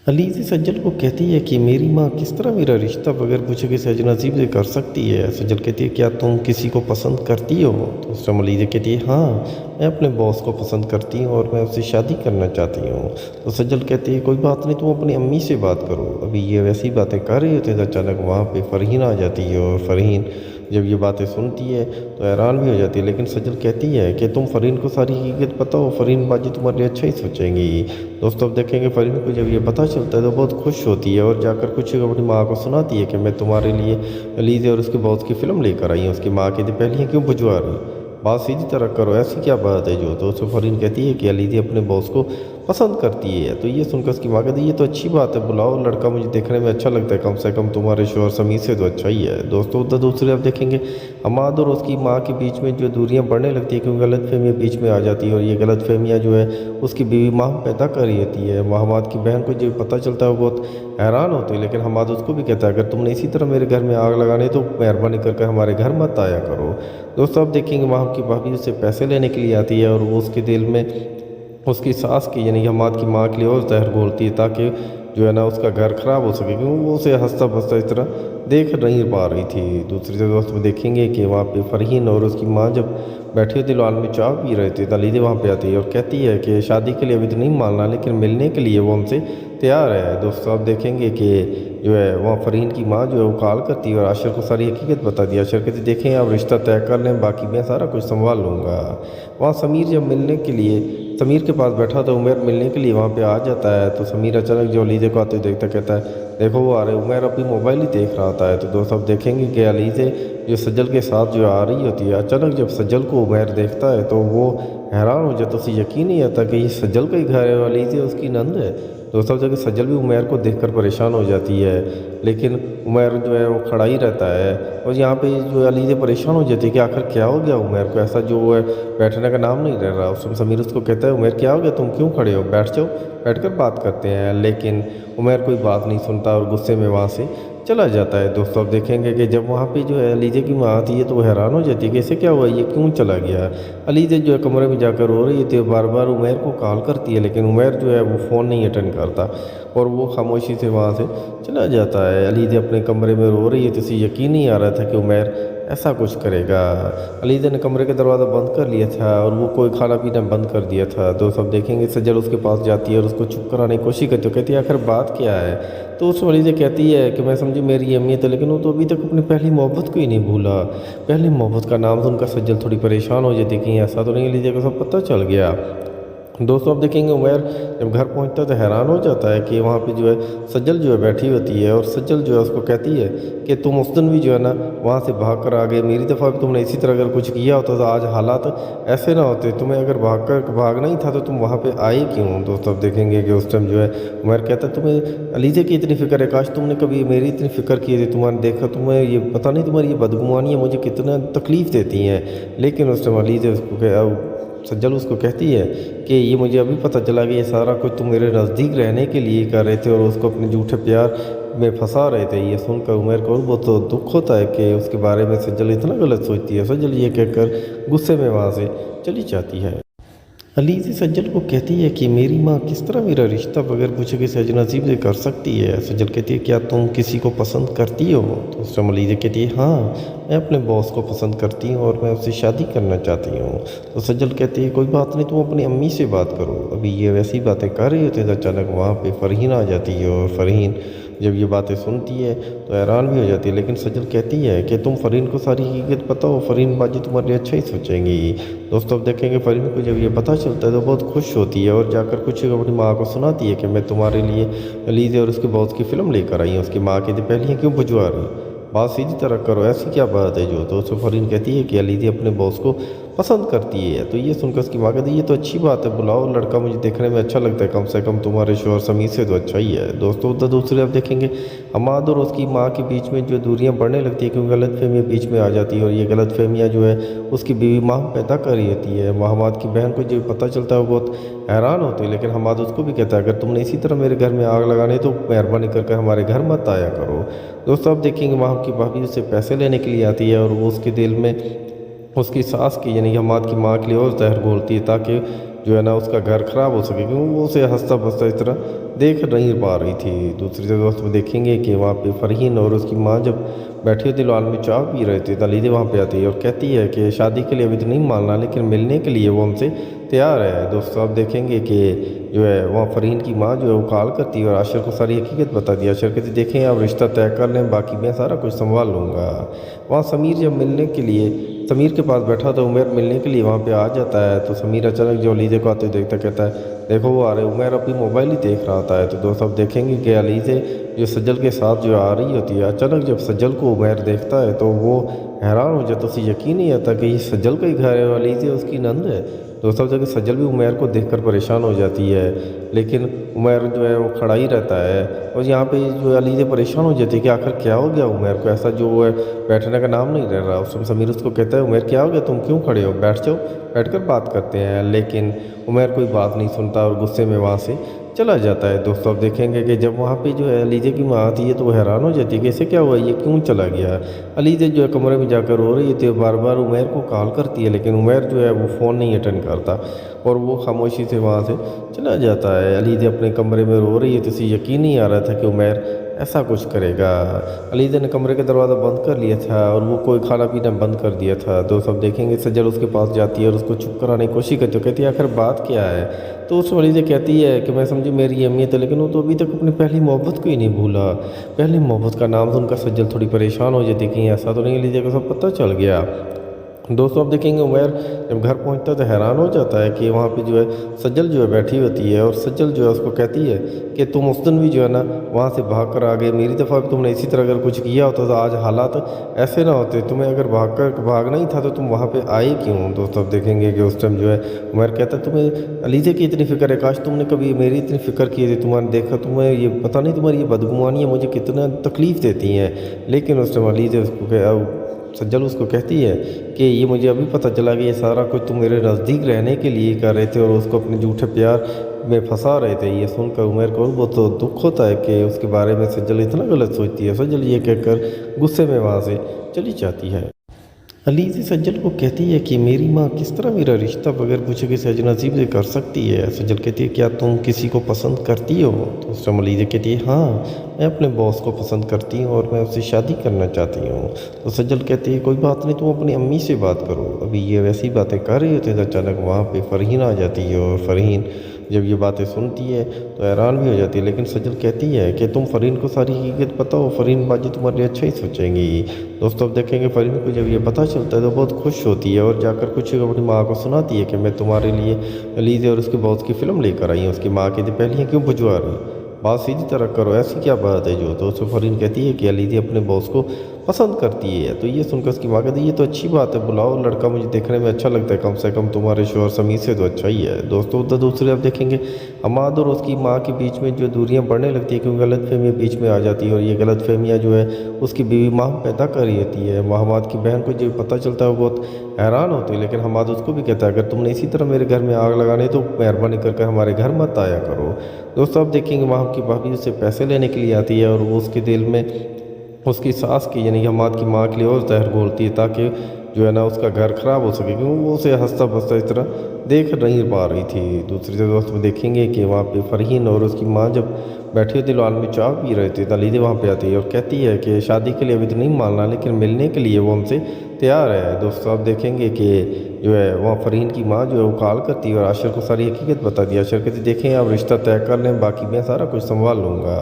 अलीज़ा सज्जल को कहती है कि मेरी माँ किस तरह मेरा रिश्ता बगैर पूछे किसी अजनबी से कर सकती है। सज्जल कहती है क्या तुम किसी को पसंद करती हो। तो उस टाइम अलीज़ा कहती है हाँ, मैं अपने बॉस को पसंद करती हूँ और मैं उससे शादी करना चाहती हूँ। तो सज्जल कहती है कोई बात नहीं, तुम अपनी अम्मी से बात करो। अभी ये वैसी बातें कर रही होती है तो अचानक वहाँ पर फ़रहीन आ जाती है, और फ़रहीन जब ये बातें सुनती है तो हैरान भी हो जाती है। लेकिन सज्जल कहती है कि तुम फ़रहीन को सारी हकीकत पता हो, फ़रहीन बाजी तुम्हारे लिए अच्छा ही सोचेंगी। दोस्तों अब देखेंगे फ़रहीन को जब ये पता चलता है तो बहुत खुश होती है और जाकर कुछ अपनी माँ को सुनाती है कि मैं तुम्हारे लिए अलीज़ा और उसके बॉस की फ़िल्म लेकर आई हूँ। उसकी माँ कहती पहले ही क्यों भिजवा रही, बात सीधी तरह करो, ऐसी क्या बात है जो। तो उससे फ़रहीन कहती है कि अलीज़ा अपने बॉस को पसंद करती है। तो ये सुनकर उसकी माँ कहती है ये तो अच्छी बात है, बुलाओ, लड़का मुझे देखने में अच्छा लगता है, कम से कम तुम्हारे शोहर समीर से तो अच्छा ही है। दोस्तों उधर दूसरे आप देखेंगे हमाद और उसकी माँ के बीच में जो दूरियां बढ़ने लगती है क्योंकि गलतफहमियाँ बीच में आ जाती है, और ये गलतफहमियाँ जो है उसकी बीवी माँ पैदा कर रही होती है। हमाद की बहन को जब पता चलता है वो बहुत हैरान होती है, लेकिन हमाद उसको भी कहता है अगर तुमने इसी तरह मेरे घर में आग लगानी तो मेहरबानी करके हमारे घर मत आया करो। दोस्तों अब देखेंगे वहाँ की भाभी उससे पैसे लेने के लिए आती है और वो उसके दिल में उसकी सास की यानी कि हमाद की माँ के लिए और जहर घोलती है ताकि जो है ना उसका घर ख़राब हो सके, क्योंकि वो उसे हंसता बसता इस तरह देख नहीं पा रही थी। दूसरी तरफ दोस्त में देखेंगे कि वहाँ पे फ़रहीन और उसकी माँ जब बैठी होती लॉन में चाय पी रहे थे, अलीज़ा वहाँ पे आती है और कहती है कि शादी के लिए अभी तो नहीं मानना, लेकिन मिलने के लिए वो हमसे तैयार है। दोस्तों आप देखेंगे कि जो है वहाँ फ़रहीन की माँ जो है वो कॉल करती है और आशर को सारी हकीकत बता दी। आशर कहती देखें आप रिश्ता तय कर लें, बाकी मैं सारा कुछ संभाल लूँगा। वहाँ समीर जब मिलने के लिए समीर के पास बैठा तो उमर मिलने के लिए वहाँ पे आ जाता है। तो समीर अचानक जो अलीज़ा को आते देखता कहता है देखो वो आ रहे। उमर अपनी मोबाइल ही देख रहा होता है। तो दोस्त अब देखेंगे कि अलीज़ा जो सज्जल के साथ जो आ रही होती है, अचानक जब सज्जल को उमर देखता है तो वो हैरान हो जाता, उसे यकीन नहीं आता कि ये सज्जल का ही घर है और अलीज़ा उसकी नंद है। दोस्तों जगह सज्जल भी उमर को देखकर परेशान हो जाती है, लेकिन उमर जो है वो खड़ा ही रहता है। और यहाँ पे जो है अलीज़ा परेशान हो जाती है कि आखिर क्या हो गया उमर को, ऐसा जो है बैठने का नाम नहीं रह रहा। उस समय समीर उसको कहता है उमर क्या हो गया, तुम क्यों खड़े हो, बैठ जाओ, बैठकर बात करते हैं। लेकिन उमर कोई बात नहीं सुनता और गुस्से में वहाँ से चला जाता है। दोस्तों अब देखेंगे कि जब वहाँ पे जो है अलीज़ा की माँ आती है तो वो हैरान हो जाती है कि ऐसे क्या हुआ, ये क्यों चला गया। अलीज़ा जो है कमरे में जाकर रो रही थी, बार बार उमर को कॉल करती है, लेकिन उमर जो है वो फ़ोन नहीं अटेंड करता और वो खामोशी से वहाँ से चला जाता है। अलीज़ा अपने कमरे में रो रही है तो उसे यकीन नहीं आ रहा था कि उमर ऐसा कुछ करेगा। अलीज़ा ने कमरे का दरवाज़ा बंद कर लिया था और वो कोई खाना पीना बंद कर दिया था। दोस्त अब देखेंगे सज्जल उसके पास जाती है और उसको चुप कराने की कोशिश करती है, कहती है आखिर बात क्या है। तो उस अलीज़ा कहती है कि मैं समझी मेरी अहमियत है, लेकिन वो तो अभी तक अपनी पहली मोहब्बत को ही नहीं भूला। पहली मोहब्बत का नाम सुनकर सज्जल थोड़ी परेशान हो जाती, कहीं ऐसा तो नहीं अलीज़ा को सब पता चल गया। दोस्तों अब देखेंगे उमर जब घर पहुंचता है तो हैरान हो जाता है कि वहाँ पे जो है सज्जल जो है बैठी होती है, और सज्जल जो है उसको कहती है कि तुम उस दिन भी जो है ना वहाँ से भाग कर आ गए, मेरी दफ़ा भी तुमने इसी तरह अगर कुछ किया होता तो आज हालात ऐसे ना होते, तुम्हें अगर भागना ही था तो तुम वहाँ पर आए क्यों। दोस्तों अब देखेंगे कि उस टाइम जो है उमर कहता है तुम्हें अलीज़ा की इतनी फ़िक्र है, काश तुमने कभी मेरी इतनी फ़िक्र की थी, तुम्हारे देखा तुम्हें ये पता नहीं तुम्हारी ये बदगुमानियाँ मुझे कितना तकलीफ़ देती हैं। लेकिन उस टाइम अलीज़ा उसको सज्जल उसको कहती है कि ये मुझे अभी पता चला कि ये सारा कुछ तुम मेरे नज़दीक रहने के लिए कर रहे थे और उसको अपने झूठे प्यार में फंसा रहे थे। ये सुनकर उमर को बहुत तो दुख होता है कि उसके बारे में सज्जल इतना गलत सोचती है। सज्जल ये कहकर गुस्से में वहाँ से चली जाती है। अलीज़ा सज्जल को कहती है कि मेरी माँ किस तरह मेरा रिश्ता बगैर पूछे किसी अजनबी से कर सकती है। सज्जल कहती है क्या तुम किसी को पसंद करती हो। तो उस टाइम अलीज़ा कहती है हाँ, मैं अपने बॉस को पसंद करती हूँ और मैं उससे शादी करना चाहती हूँ। तो सज्जल कहती है कोई बात नहीं, तुम अपनी अम्मी से बात करो। अभी ये वैसी बातें कर रही होती है तो अचानक वहाँ पे फ़रहीन आ जाती है और फ़रहीन जब ये बातें सुनती है तो हैरान भी हो जाती है। लेकिन सज्जल कहती है कि तुम फ़रहीन को सारी हकीकत पता हो, फ़रहीन बाजी तुम्हारे लिए अच्छा ही सोचेंगी। दोस्तों अब देखेंगे फ़रहीन को जब ये पता चलता है तो बहुत खुश होती है और जाकर कुछ अपनी माँ को सुनाती है कि मैं तुम्हारे लिए अलीज़े और उसके बॉस की फ़िल्म लेकर आई हूँ। उसकी माँ कहती पहले ही क्यों भिजवा रही, बात सीधी तरह करो, ऐसी क्या बात है जो। तो उससे फ़रहीन कहती है कि अलीज़े अपने बॉस को पसंद करती है। तो ये सुनकर उसकी माँ कहती है ये तो अच्छी बात है, बुलाओ, लड़का मुझे देखने में अच्छा लगता है, कम से कम तुम्हारे शोहर समीर से तो अच्छा ही है। दोस्तों उधर दूसरे आप देखेंगे हमाद और उसकी माँ के बीच में जो दूरियां बढ़ने लगती है क्योंकि गलतफहमियाँ बीच में आ जाती है और ये गलतफहमियाँ जो है उसकी बीवी माँ पैदा कर रही होती है। हमाद की बहन को जब पता चलता है वो बहुत हैरान होती है, लेकिन हमाद उसको भी कहता है अगर तुमने इसी तरह मेरे घर में आग लगानी तो मेहरबानी करके हमारे घर मत आया करो। दोस्तों अब देखेंगे वहाँ की भाभी उससे पैसे लेने के लिए आती है और वो उसके दिल में उसकी सास की यानी कि हमाद की माँ के लिए और जहर घोलती है ताकि जो है ना उसका घर ख़राब हो सके, क्योंकि वो उसे हंसता बसता इस तरह देख नहीं पा रही थी। दूसरी तरफ दोस्तों देखेंगे कि वहाँ पे फ़रहीन और उसकी माँ जब बैठी होती लॉन में चाय पी रहे थे, अलीज़े वहाँ पे आती है और कहती है कि शादी के लिए अभी तो नहीं मानना लेकिन मिलने के लिए वो हमसे तैयार है। दोस्तों आप देखेंगे कि जो है वहाँ फ़रहीन की माँ जो है वो कॉल करती है और आशर को सारी हकीकत बता दी। आशर कहती देखें आप रिश्ता तय कर लें, बाकी मैं सारा कुछ संभाल लूँगा। वहाँ समीर जब मिलने के लिए समीर के पास बैठा तो उमर मिलने के लिए वहाँ पे आ जाता है। तो समीर अचानक जो अलीज़े को आते देखता कहता है देखो वो आ रहे। उमर अपनी मोबाइल ही देख रहा होता है। तो दोस्तों आप देखेंगे कि अलीज़े जो सज्जल के साथ जो आ रही होती है, अचानक जब सज्जल को उमर देखता है तो वो हैरान हो जाता, उसे यकीन नहीं आता कि ये सज्जल का ही घर है और अलीज़े उसकी नंद है। दोस्तों जगह सज्जल भी उमर को देखकर परेशान हो जाती है, लेकिन उमर जो है वो खड़ा ही रहता है और यहाँ पे जो है अलीज़े परेशान हो जाती है कि आखिर क्या हो गया उमर को, ऐसा जो है बैठने का नाम नहीं रह रहा। उस समय समीर उसको कहता है उमर क्या हो गया, तुम क्यों खड़े हो, बैठ जाओ, बैठकर बात करते हैं। लेकिन उमर कोई बात नहीं सुनता और गुस्से में वहाँ से चला जाता है। दोस्तों आप देखेंगे कि जब वहाँ पे जो है अलीज़े की माँ आती है तो वो हैरान हो जाती है कि ऐसे क्या हुआ, ये क्यों चला गया। अलीज़े जो है कमरे में जाकर रो रही थी, बार बार उमर को कॉल करती है लेकिन उमर जो है वो फ़ोन नहीं अटेंड करता और वो खामोशी से वहाँ से चला जाता है। अलीज़े अपने कमरे में रो रही है तो उसे यकीन नहीं आ रहा था कि उमर ऐसा कुछ करेगा। अलीज़े ने कमरे का दरवाज़ा बंद कर लिया था और वो कोई खाना पीना बंद कर दिया था। दोस्तों सब देखेंगे सज्जल उसके पास जाती है और उसको चुप कराने की कोशिश करती है, कहती है आखिर बात क्या है। तो उस अलीज़े कहती है कि मैं समझी मेरी अहमियत है, लेकिन वो तो अभी तक अपनी पहली मोहब्बत को ही नहीं भूला। पहली मोहब्बत का नाम सुनकर सज्जल थोड़ी परेशान हो जाती है कि ऐसा तो नहीं अलीज़े को सब पता चल गया। दोस्तों आप देखेंगे उमर जब घर पहुंचता है तो हैरान हो जाता है कि वहाँ पे जो है सज्जल जो है बैठी होती है और सज्जल जो है उसको कहती है कि तुम उस दिन भी जो है ना वहाँ से भाग कर आ गए, मेरी दफ़ा भी तुमने इसी तरह अगर कुछ किया होता तो आज हालात ऐसे ना होते, तुम्हें अगर भागना ही था तो तुम वहाँ पर आए क्यों। दोस्तों आप देखेंगे कि उस टाइम जो है उमर कहता है तुम्हें अलीज़े की इतनी फ़िक्र है, काश तुमने कभी मेरी इतनी फ़िक्र की थी, तुम्हारे देखा तुम्हें ये पता नहीं तुम्हारी ये बदगुमानियाँ मुझे कितना तकलीफ़ देती हैं। लेकिन उस टाइम अलीज़े उसको सज्जल उसको कहती है कि ये मुझे अभी पता चला कि ये सारा कुछ तुम मेरे नज़दीक रहने के लिए कर रहे थे और उसको अपने झूठे प्यार में फंसा रहे थे। ये सुनकर उमर को बहुत तो दुख होता है कि उसके बारे में सज्जल इतना गलत सोचती है। सज्जल ये कहकर गुस्से में वहाँ से चली जाती है। अलीज़े सज्जल को कहती है कि मेरी माँ किस तरह मेरा रिश्ता बगैर पूछे किसी अजनबी से कर सकती है। सज्जल कहती है क्या तुम किसी को पसंद करती हो। तो उस टाइम अलीज़े कहती है हाँ, मैं अपने बॉस को पसंद करती हूँ और मैं उससे शादी करना चाहती हूँ। तो सज्जल कहती है कोई बात नहीं, तुम अपनी अम्मी से बात करो। अभी ये वैसी बातें कर रही होती है तो अचानक वहाँ पे फ़रहीन आ जाती है और फ़रहीन जब ये बातें सुनती है तो हैरान भी हो जाती है। लेकिन सज्जल कहती है कि तुम फ़रहीन को सारी हकीकत पता हो, फ़रहीन बाजी तुम्हारे लिए अच्छा ही सोचेंगी। दोस्तों अब देखेंगे फ़रहीन को जब ये पता चलता है तो बहुत खुश होती है और जाकर कुछ अपनी माँ को सुनाती है कि मैं तुम्हारे लिए अलीज़े और उसके बॉस की फ़िल्म लेकर आई हूँ। उसकी माँ कहती पहले ही क्यों भिजवा रही, बात सीधी तरह करो, ऐसी क्या बात है जो। तो उससे फ़रहीन कहती है कि अलीज़े अपने बॉस को पसंद करती है। तो ये सुनकर उसकी माँ कहती है ये तो अच्छी बात है, बुलाओ, लड़का मुझे देखने में अच्छा लगता है, कम से कम तुम्हारे शोहर समीर से तो अच्छा ही है। दोस्तों उधर दूसरे आप देखेंगे हमाद और उसकी माँ के बीच में जो दूरियां बढ़ने लगती है क्योंकि गलतफहमियाँ बीच में आ जाती है और ये गलतफहमियाँ जो है उसकी बीवी माँ पैदा कर रही होती है। हमाद की बहन को जब पता चलता है वो बहुत हैरान होती है, लेकिन हमाद उसको भी कहता है अगर तुमने इसी तरह मेरे घर में आग लगानी तो मेहरबानी करके हमारे घर मत आया करो। दोस्तों आप देखेंगे वहाँ की भाभी उससे पैसे लेने के लिए आती है और वो उसके दिल में उसकी सास की यानी कि हमाद की माँ के लिए और जहर घोलती है ताकि जो है ना उसका घर ख़राब हो सके, क्योंकि वो उसे हंसता बसता इस तरह देख नहीं पा रही थी। दूसरी तरफ दोस्तों देखेंगे कि वहाँ पे फ़रहीन और उसकी माँ जब बैठे हुए दिलवाल में चाय पी रहे थे, अलीज़ा वहाँ पे आती है और कहती है कि शादी के लिए अभी तो नहीं मानना, लेकिन मिलने के लिए वो हमसे तैयार है। दोस्तों आप देखेंगे कि जो है वहाँ फ़रहीन की माँ जो है वो कॉल करती है और आशिर को सारी हकीकत बता दी। आशिर कहती देखें आप रिश्ता तय कर लें, बाकी मैं सारा कुछ संभाल लूँगा।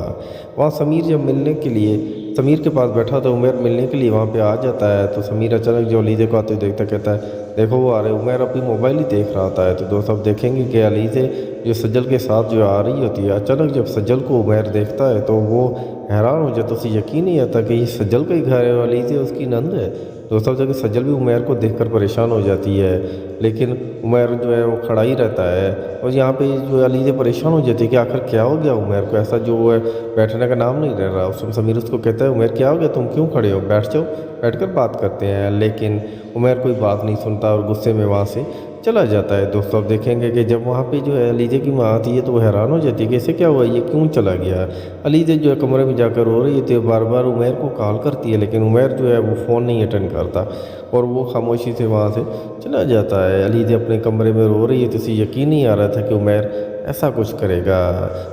वहाँ समीर जब मिलने के लिए समीर के पास बैठा तो उमर मिलने के लिए वहाँ पे आ जाता है, तो समीर अचानक जो अलीज़े को आते देखता कहता है देखो वो आ रहे। उमर अपनी मोबाइल ही देख रहा होता है। तो दोस्त आप देखेंगे कि अलीज़े जो सज्जल के साथ जो आ रही होती है, अचानक जब सज्जल को उमर देखता है तो वो हैरान हो जाता है। उसे यकीन नहीं आता कि ये सज्जल का ही घर है और अलीज़े उसकी नंद है। दोस्तों जगह सज्जल भी उमर को देखकर परेशान हो जाती है, लेकिन उमर जो है वो खड़ा ही रहता है। और यहाँ पे जो है अलीज़े परेशान हो जाती है कि आखिर क्या हो गया उमर को, ऐसा जो है बैठने का नाम नहीं ले रहा। उस समीर उसको कहता है उमर क्या हो गया, तुम क्यों खड़े हो, बैठ जाओ, बैठकर बात करते हैं। लेकिन उमर कोई बात नहीं सुनता और गुस्से में वहाँ से चला जाता है। दोस्तों आप देखेंगे कि जब वहाँ पे जो है अलीज़े की माँ आती है तो वो हैरान हो जाती है कि इसे क्या हुआ, ये क्यों चला गया। अलीज़े जो है कमरे में जाकर रो रही थी, बार बार उमर को कॉल करती है, लेकिन उमर जो है वो फ़ोन नहीं अटेंड करता और वो खामोशी से वहाँ से चला जाता है। अलीज़े अपने कमरे में रो रही है तो उसे यकीन नहीं आ रहा था कि उमर ऐसा कुछ करेगा।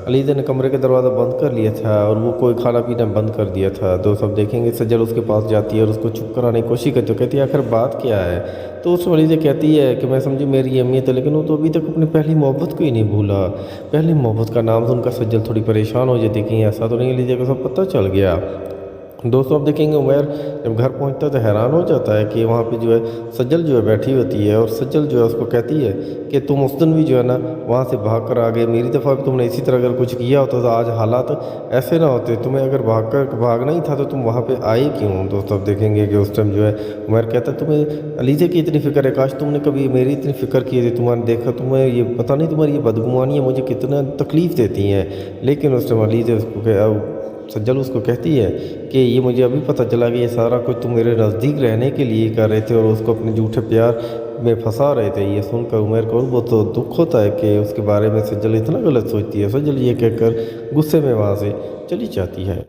अलीज़े ने कमरे का दरवाज़ा बंद कर लिया था और वो कोई खाना पीना बंद कर दिया था। दोस्त अब देखेंगे सज्जल उसके पास जाती है और उसको चुप कराने की कोशिश करती है, कहती है आखिर बात क्या है। तो उस अलीज़े कहती है कि मैं समझी मेरी अहमियत है, लेकिन वो तो अभी तक अपनी पहली मोहब्बत को ही नहीं भूला। पहली मोहब्बत का नाम सुनकर सज्जल थोड़ी परेशान हो जाती है कि ऐसा तो नहीं, अलीज़े को सब पता चल गया। दोस्तों आप देखेंगे उमर जब घर पहुंचता है तो हैरान हो जाता है कि वहाँ पे जो है सज्जल जो है बैठी होती है और सज्जल जो है उसको कहती है कि तुम उस दिन भी जो है ना वहाँ से भाग कर आ गए, मेरी दफ़ा भी तुमने इसी तरह अगर कुछ किया होता तो आज हालात ऐसे ना होते, तुम्हें अगर भागना ही था तो तुम वहाँ पे आए क्यों। दोस्तों आप देखेंगे कि उस टाइम जो है उमर कहता है तुम्हें अलीज़े की इतनी फ़िक्र है, काश तुमने कभी मेरी इतनी फ़िक्र की थी, तुम्हारे देखा तुम्हें ये पता नहीं तुम्हारी ये बदगुमानियाँ मुझे कितना तकलीफ़ देती हैं। लेकिन उस टाइम अलीज़े उसको सज्जल उसको कहती है कि ये मुझे अभी पता चला कि ये सारा कुछ तुम मेरे नज़दीक रहने के लिए कर रहे थे और उसको अपने झूठे प्यार में फंसा रहे थे। ये सुनकर उमर को वो तो दुख होता है कि उसके बारे में सज्जल इतना गलत सोचती है। सज्जल ये कहकर गुस्से में वहाँ से चली जाती है।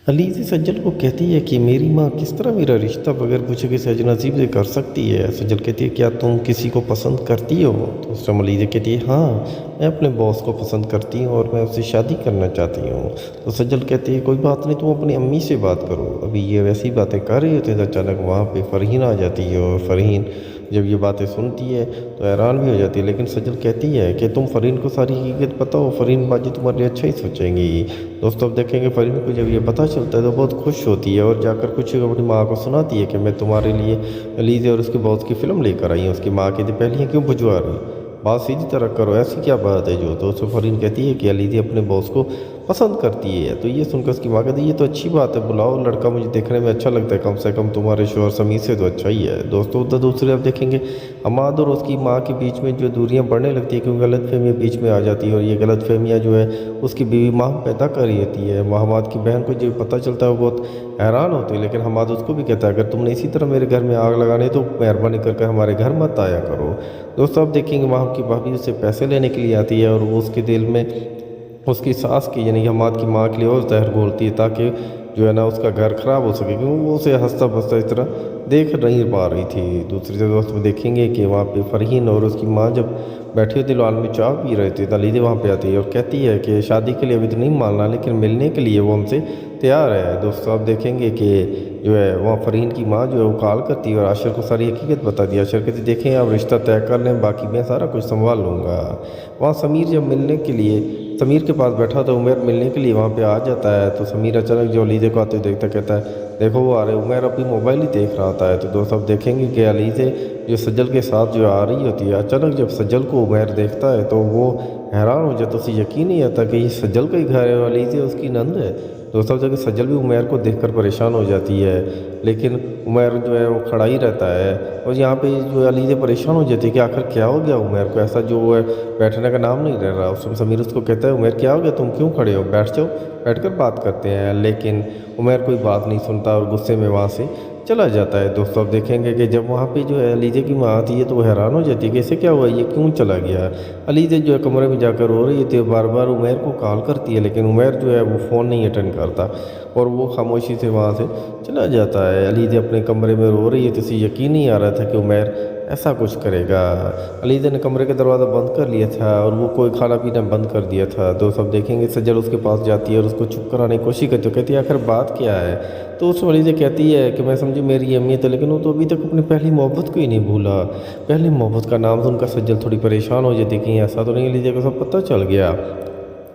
अलीज़े सज्जल को कहती है कि मेरी माँ किस तरह मेरा रिश्ता बगैर पूछे किसी अजनबी से कर सकती है। सज्जल कहती है क्या तुम किसी को पसंद करती हो। तो उस टाइम अलीज़े कहती है हाँ, मैं अपने बॉस को पसंद करती हूँ और मैं उससे शादी करना चाहती हूँ। तो सज्जल कहती है कोई बात नहीं, तुम अपनी अम्मी से बात करो। अभी ये वैसी बातें कर रही होती है तो अचानक वहाँ पर फ़रहीन आ जाती है और फ़रहीन जब ये बातें सुनती है तो हैरान भी हो जाती है। लेकिन सज्जल कहती है कि तुम फ़रहीन को सारी हकीकत पता हो, फ़रहीन बाजी तुम्हारे लिए अच्छा ही सोचेंगी। दोस्तों अब देखेंगे फ़रहीन को जब ये पता चलता है तो बहुत खुश होती है और जाकर कुछ अपनी माँ को सुनाती है कि मैं तुम्हारे लिए अलीज़े और उसके बॉस की फ़िल्म लेकर आई हूँ। उसकी माँ कहती पहले क्यों भिजवा रही, बात सीधी तरह करो, ऐसी क्या बात है जो। तो उसको फ़रहीन कहती है कि अलीज़े अपने बॉस को पसंद करती है। तो ये सुनकर उसकी माँ कहती है ये तो अच्छी बात है, बुलाओ, लड़का मुझे देखने में अच्छा लगता है, कम से कम तुम्हारे शोहर समीर से तो अच्छा ही है। दोस्तों उधर दूसरे आप देखेंगे हमाद और उसकी माँ के बीच में जो दूरियां बढ़ने लगती है क्योंकि गलतफहमियाँ बीच में आ जाती है और ये गलतफहमियाँ जो है उसकी बीवी माँ पैदा कर रही होती है। हमाद की बहन को जो पता चलता है वो बहुत हैरान होती है, लेकिन हमाद उसको भी कहता है अगर तुमने इसी तरह मेरे घर में आग लगानी तो मेहरबानी करके हमारे घर मत आया करो। दोस्तों आप देखेंगे वहाँ की भाभी उससे पैसे लेने के लिए आती है और वो उसके दिल में उसकी सास की यानी हमाद की माँ के लिए और जहर घोलती है ताकि जो है ना उसका घर ख़राब हो सके, क्योंकि वो उसे हंसता बसता इस तरह देख नहीं पा रही थी। दूसरी तरफ दोस्त में देखेंगे कि वहाँ पे फ़रहीन और उसकी माँ जब बैठे हुए दिलवाल में चाय पी रहे थे, अलीज़े वहाँ पे आती है और कहती है कि शादी के लिए अभी तो नहीं मानना, लेकिन मिलने के लिए वो हमसे तैयार है। दोस्तों आप देखेंगे कि जो है वहाँ फ़रहीन की माँ जो है वो कॉल करती है और आशिर को सारी हकीकत बता दी। आशिर कहती देखें आप रिश्ता तय कर लें, बाकी मैं सारा कुछ संभाल लूँगा। वहाँ समीर जब मिलने के लिए समीर के पास बैठा तो उमर मिलने के लिए वहाँ पे आ जाता है। तो समीर अचानक जो अलीज़े को आते देखता कहता है देखो वो आ रहे। उमर अपनी मोबाइल ही देख रहा होता है। तो दोस्त अब देखेंगे कि अलीज़े जो सज्जल के साथ जो आ रही होती है, अचानक जब सज्जल को उमर देखता है तो वो हैरान हो जाता, उसे यकीन नहीं आता कि ये सज्जल का ही घर है और अलीज़े उसकी नंद है। दोस्तों जगह सज्जल भी उमर को देखकर परेशान हो जाती है, लेकिन उमर जो है वो खड़ा ही रहता है और यहाँ पे जो है अलीज़े परेशान हो जाती है कि आखिर क्या हो गया उमर को, ऐसा जो है बैठने का नाम नहीं ले रहा। उस समीर उसको कहता है उमर क्या हो गया, तुम क्यों खड़े हो, बैठ जाओ, बैठकर बात करते हैं। लेकिन उमर कोई बात नहीं सुनता और गुस्से में वहाँ से चला जाता है। दोस्तों अब देखेंगे कि जब वहाँ पे जो है अलीज़े की माँ आती है तो वो हैरान हो जाती है कि इसे क्या हुआ, ये क्यों चला गया। अलीज़े जो है कमरे में जाकर रो रही थी, बार बार उमर को कॉल करती है, लेकिन उमर जो है वो फ़ोन नहीं अटेंड करता और वो खामोशी से वहाँ से चला जाता है। अलीज़े अपने कमरे में रो रही है तो उसे यकीन नहीं आ रहा था कि उमर ऐसा कुछ करेगा। अलीज़ा ने कमरे का दरवाज़ा बंद कर लिया था और वो कोई खाना पीना बंद कर दिया था। दोस्त अब देखेंगे सज्जल उसके पास जाती है और उसको चुप कराने की कोशिश करती है, कहती है आखिर बात क्या है। तो उस अलीज़ा कहती है कि मैं समझी मेरी अहमियत है, लेकिन वो तो अभी तक अपनी पहली मोहब्बत को ही नहीं भूला। पहली मोहब्बत का नाम सुनकर सज्जल थोड़ी परेशान हो जाती, कहीं ऐसा तो नहीं अलीज़ा को सब पता चल गया।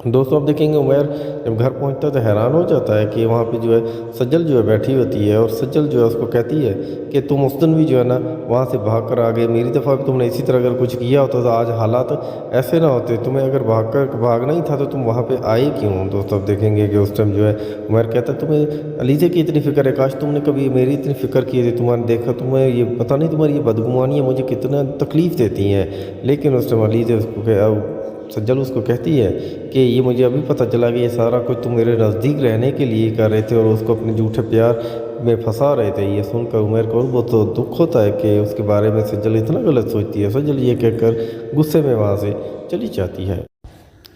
दोस्तों अब देखेंगे उमर जब घर पहुंचता है तो हैरान हो जाता है कि वहाँ पे जो है सज्जल जो है बैठी होती है और सज्जल जो है उसको कहती है कि तुम उस दिन भी जो है ना वहाँ से भाग कर आ गए, मेरी दफ़ा भी तुमने इसी तरह अगर कुछ किया होता तो आज हालात ऐसे ना होते, तुम्हें अगर भागना ही था तो तुम वहाँ पे आए क्यों। दोस्तों अब देखेंगे कि उस टाइम जो है उमर कहता है तुम्हें अलीज़ा की इतनी फ़िक्र है, काश तुमने कभी मेरी इतनी फ़िक्र की थी, तुम्हारे देखा तुम्हें ये पता नहीं तुम्हारी ये बदगुमानियाँ मुझे कितना तकलीफ़ देती हैं। लेकिन उस टाइम अलीज़ा उसको सज्जल उसको कहती है कि ये मुझे अभी पता चला कि ये सारा कुछ तुम मेरे नज़दीक रहने के लिए कर रहे थे और उसको अपने झूठे प्यार में फंसा रहे थे। ये सुनकर उमर को बहुत तो दुख होता है कि उसके बारे में सज्जल इतना गलत सोचती है। सज्जल ये कहकर गुस्से में वहाँ से चली जाती है।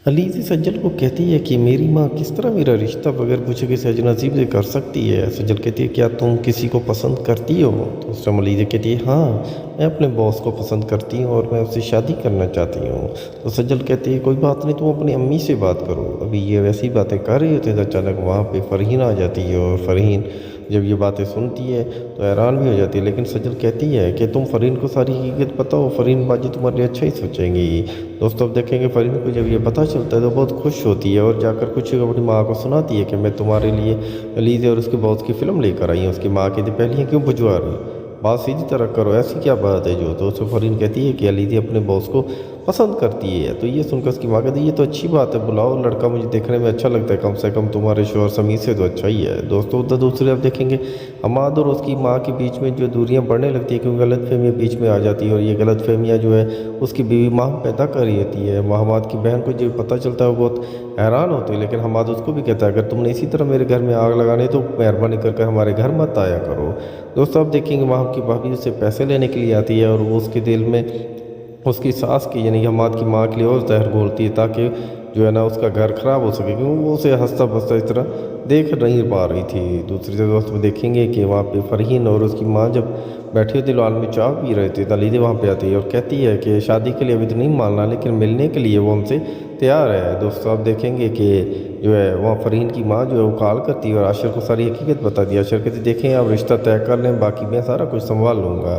अलीज़ा सज्जल को कहती है कि मेरी माँ किस तरह मेरा रिश्ता बगैर पूछे किसी अजनबी से कर सकती है। सज्जल कहती है क्या तुम किसी को पसंद करती हो। तो उस टाइम अलीज़ा कहती है हाँ, मैं अपने बॉस को पसंद करती हूँ और मैं उससे शादी करना चाहती हूँ। तो सज्जल कहती है कोई बात नहीं, तुम अपनी अम्मी से बात करो। अभी ये वैसी बातें कर रही होती है तो अचानक वहाँ पर फ़रहीन आ जाती है और फ़रहीन जब ये बातें सुनती है तो हैरान भी हो जाती है। लेकिन सज्जल कहती है कि तुम फ़रहीन को सारी हकीकत पता हो, फ़रहीन बाजी तुम्हारे लिए अच्छा ही सोचेंगी। दोस्तों अब देखेंगे फ़रहीन को जब ये पता चलता है तो बहुत खुश होती है और जाकर कुछ अपनी माँ को सुनाती है कि मैं तुम्हारे लिए अलीज़ा और उसके बॉस की फ़िल्म लेकर आई हूँ। उसकी माँ कहती पहले क्यों भिजवा रही, बात सीधी तरह करो, ऐसी क्या बात है जो। तो उससे फ़रहीन कहती है कि अलीज़ा अपने बॉस को पसंद करती है। तो ये सुनकर उसकी माँ कहती है ये तो अच्छी बात है, बुलाओ, लड़का मुझे देखने में अच्छा लगता है, कम से कम तुम्हारे शोहर समीर से तो अच्छा ही है। दोस्तों उधर दूसरे अब देखेंगे हमाद और उसकी माँ के बीच में जो दूरियां बढ़ने लगती है क्योंकि गलतफहमियाँ बीच में आ जाती है और ये गलतफहमियाँ जो है उसकी बीवी माँ पैदा कर रही होती है। हमाद की बहन को जब पता चलता है वो बहुत हैरान होती है, लेकिन हमाद उसको भी कहता है अगर तुमने इसी तरह मेरे घर में आग लगानी तो मेहरबानी करके हमारे घर मत आया करो। दोस्तों अब देखेंगे वहाँ की भाभी उससे पैसे लेने के लिए आती है और वो उसके दिल में उसकी सास की यानी हमाद की माँ के लिए और जहर घोलती है ताकि जो है ना उसका घर ख़राब हो सके, क्योंकि वो उसे हंसता बसता इस तरह देख नहीं पा रही थी। दूसरी दोस्त में देखेंगे कि वहाँ पे फ़रहीन और उसकी माँ जब बैठी होती लॉन में चाय पी रहे थे, अलीज़ा वहाँ पे आती है और कहती है कि शादी के लिए अभी तो नहीं मानना, लेकिन मिलने के लिए वो हमसे तैयार है। दोस्तों आप देखेंगे कि जो है वहाँ फ़रहीन की माँ जो है वो कॉल करती है और आशर को सारी हकीकत बता दी। आशर कहती देखें आप रिश्ता तय कर लें, बाकी मैं सारा कुछ संभाल लूँगा।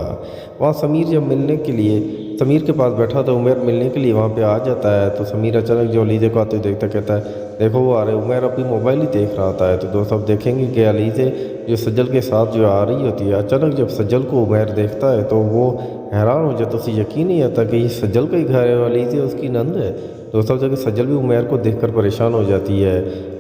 वहाँ समीर जब मिलने के लिए समीर के पास बैठा तो उमर मिलने के लिए वहाँ पे आ जाता है। तो समीर अचानक जो अलीज़ा को आते देखता कहता है देखो वो आ रहे। उमर अपनी मोबाइल ही देख रहा होता है। तो दोस्तों अब देखेंगे कि अलीज़ा जो सज्जल के साथ जो आ रही होती है, अचानक जब सज्जल को उमर देखता है तो वो हैरान हो जाता, उसे यकीन नहीं आता कि ये सज्जल का ही घर है और अलीज़ा उसकी नंद है। दोस्तों जगह सज्जल भी उमर को देखकर परेशान हो जाती है,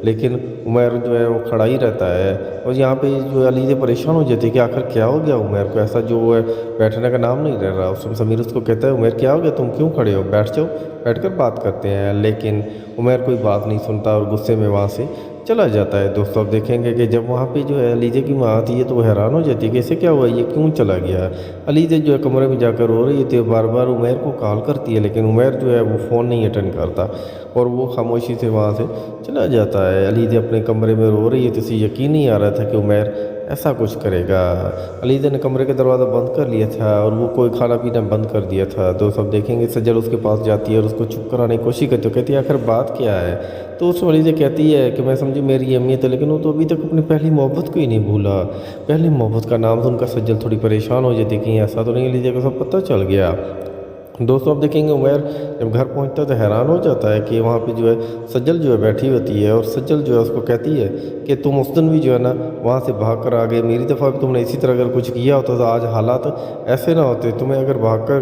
लेकिन उमर जो है वो खड़ा ही रहता है और यहाँ पे जो अलीज़ा परेशान हो जाती है कि आखिर क्या हो गया उमर को, ऐसा जो है बैठने का नाम नहीं रह रहा। उसमें समीर उसको कहता है उमर क्या हो गया, तुम क्यों खड़े हो, बैठ जाओ, बैठकर बात करते हैं। लेकिन उमर कोई बात नहीं सुनता और गुस्से में वहाँ से चला जाता है। दोस्तों अब देखेंगे कि जब वहाँ पे जो है अलीज़ा की माँ आती है तो वो हैरान हो जाती है कि ऐसे क्या हुआ, ये क्यों चला गया। अलीज़ा जो है कमरे में जाकर रो रही थी, बार बार उमर को कॉल करती है, लेकिन उमर जो है वो फ़ोन नहीं अटेंड करता और वो खामोशी से वहाँ से चला जाता है। अलीज़ा अपने कमरे में रो रही है तो उसे यकीन नहीं आ रहा था कि उमर ऐसा कुछ करेगा। अलीज़ा ने कमरे का दरवाज़ा बंद कर लिया था और वो कोई खाना पीना बंद कर दिया था। दोस्त अब देखेंगे सज्जल उसके पास जाती है और उसको चुप कराने की कोशिश करती है, कहती है आखिर बात क्या है। तो उस अलीज़ा कहती है कि मैं समझी मेरी अहमियत है, लेकिन वो तो अभी तक अपनी पहली मोहब्बत को ही नहीं भूला। पहली मोहब्बत का नाम सुनकर सज्जल थोड़ी परेशान हो जाती, कहीं ऐसा तो नहीं अलीज़ा को सब पता चल गया। दोस्तों अब देखेंगे उमर जब घर पहुंचता है तो हैरान हो जाता है कि वहाँ पे जो है सज्जल जो है बैठी होती है और सज्जल जो है उसको कहती है कि तुम उस दिन भी जो है ना वहाँ से भाग कर आ गए, मेरी दफ़ा भी तुमने इसी तरह अगर कुछ किया होता तो आज हालात ऐसे ना होते, तुम्हें अगर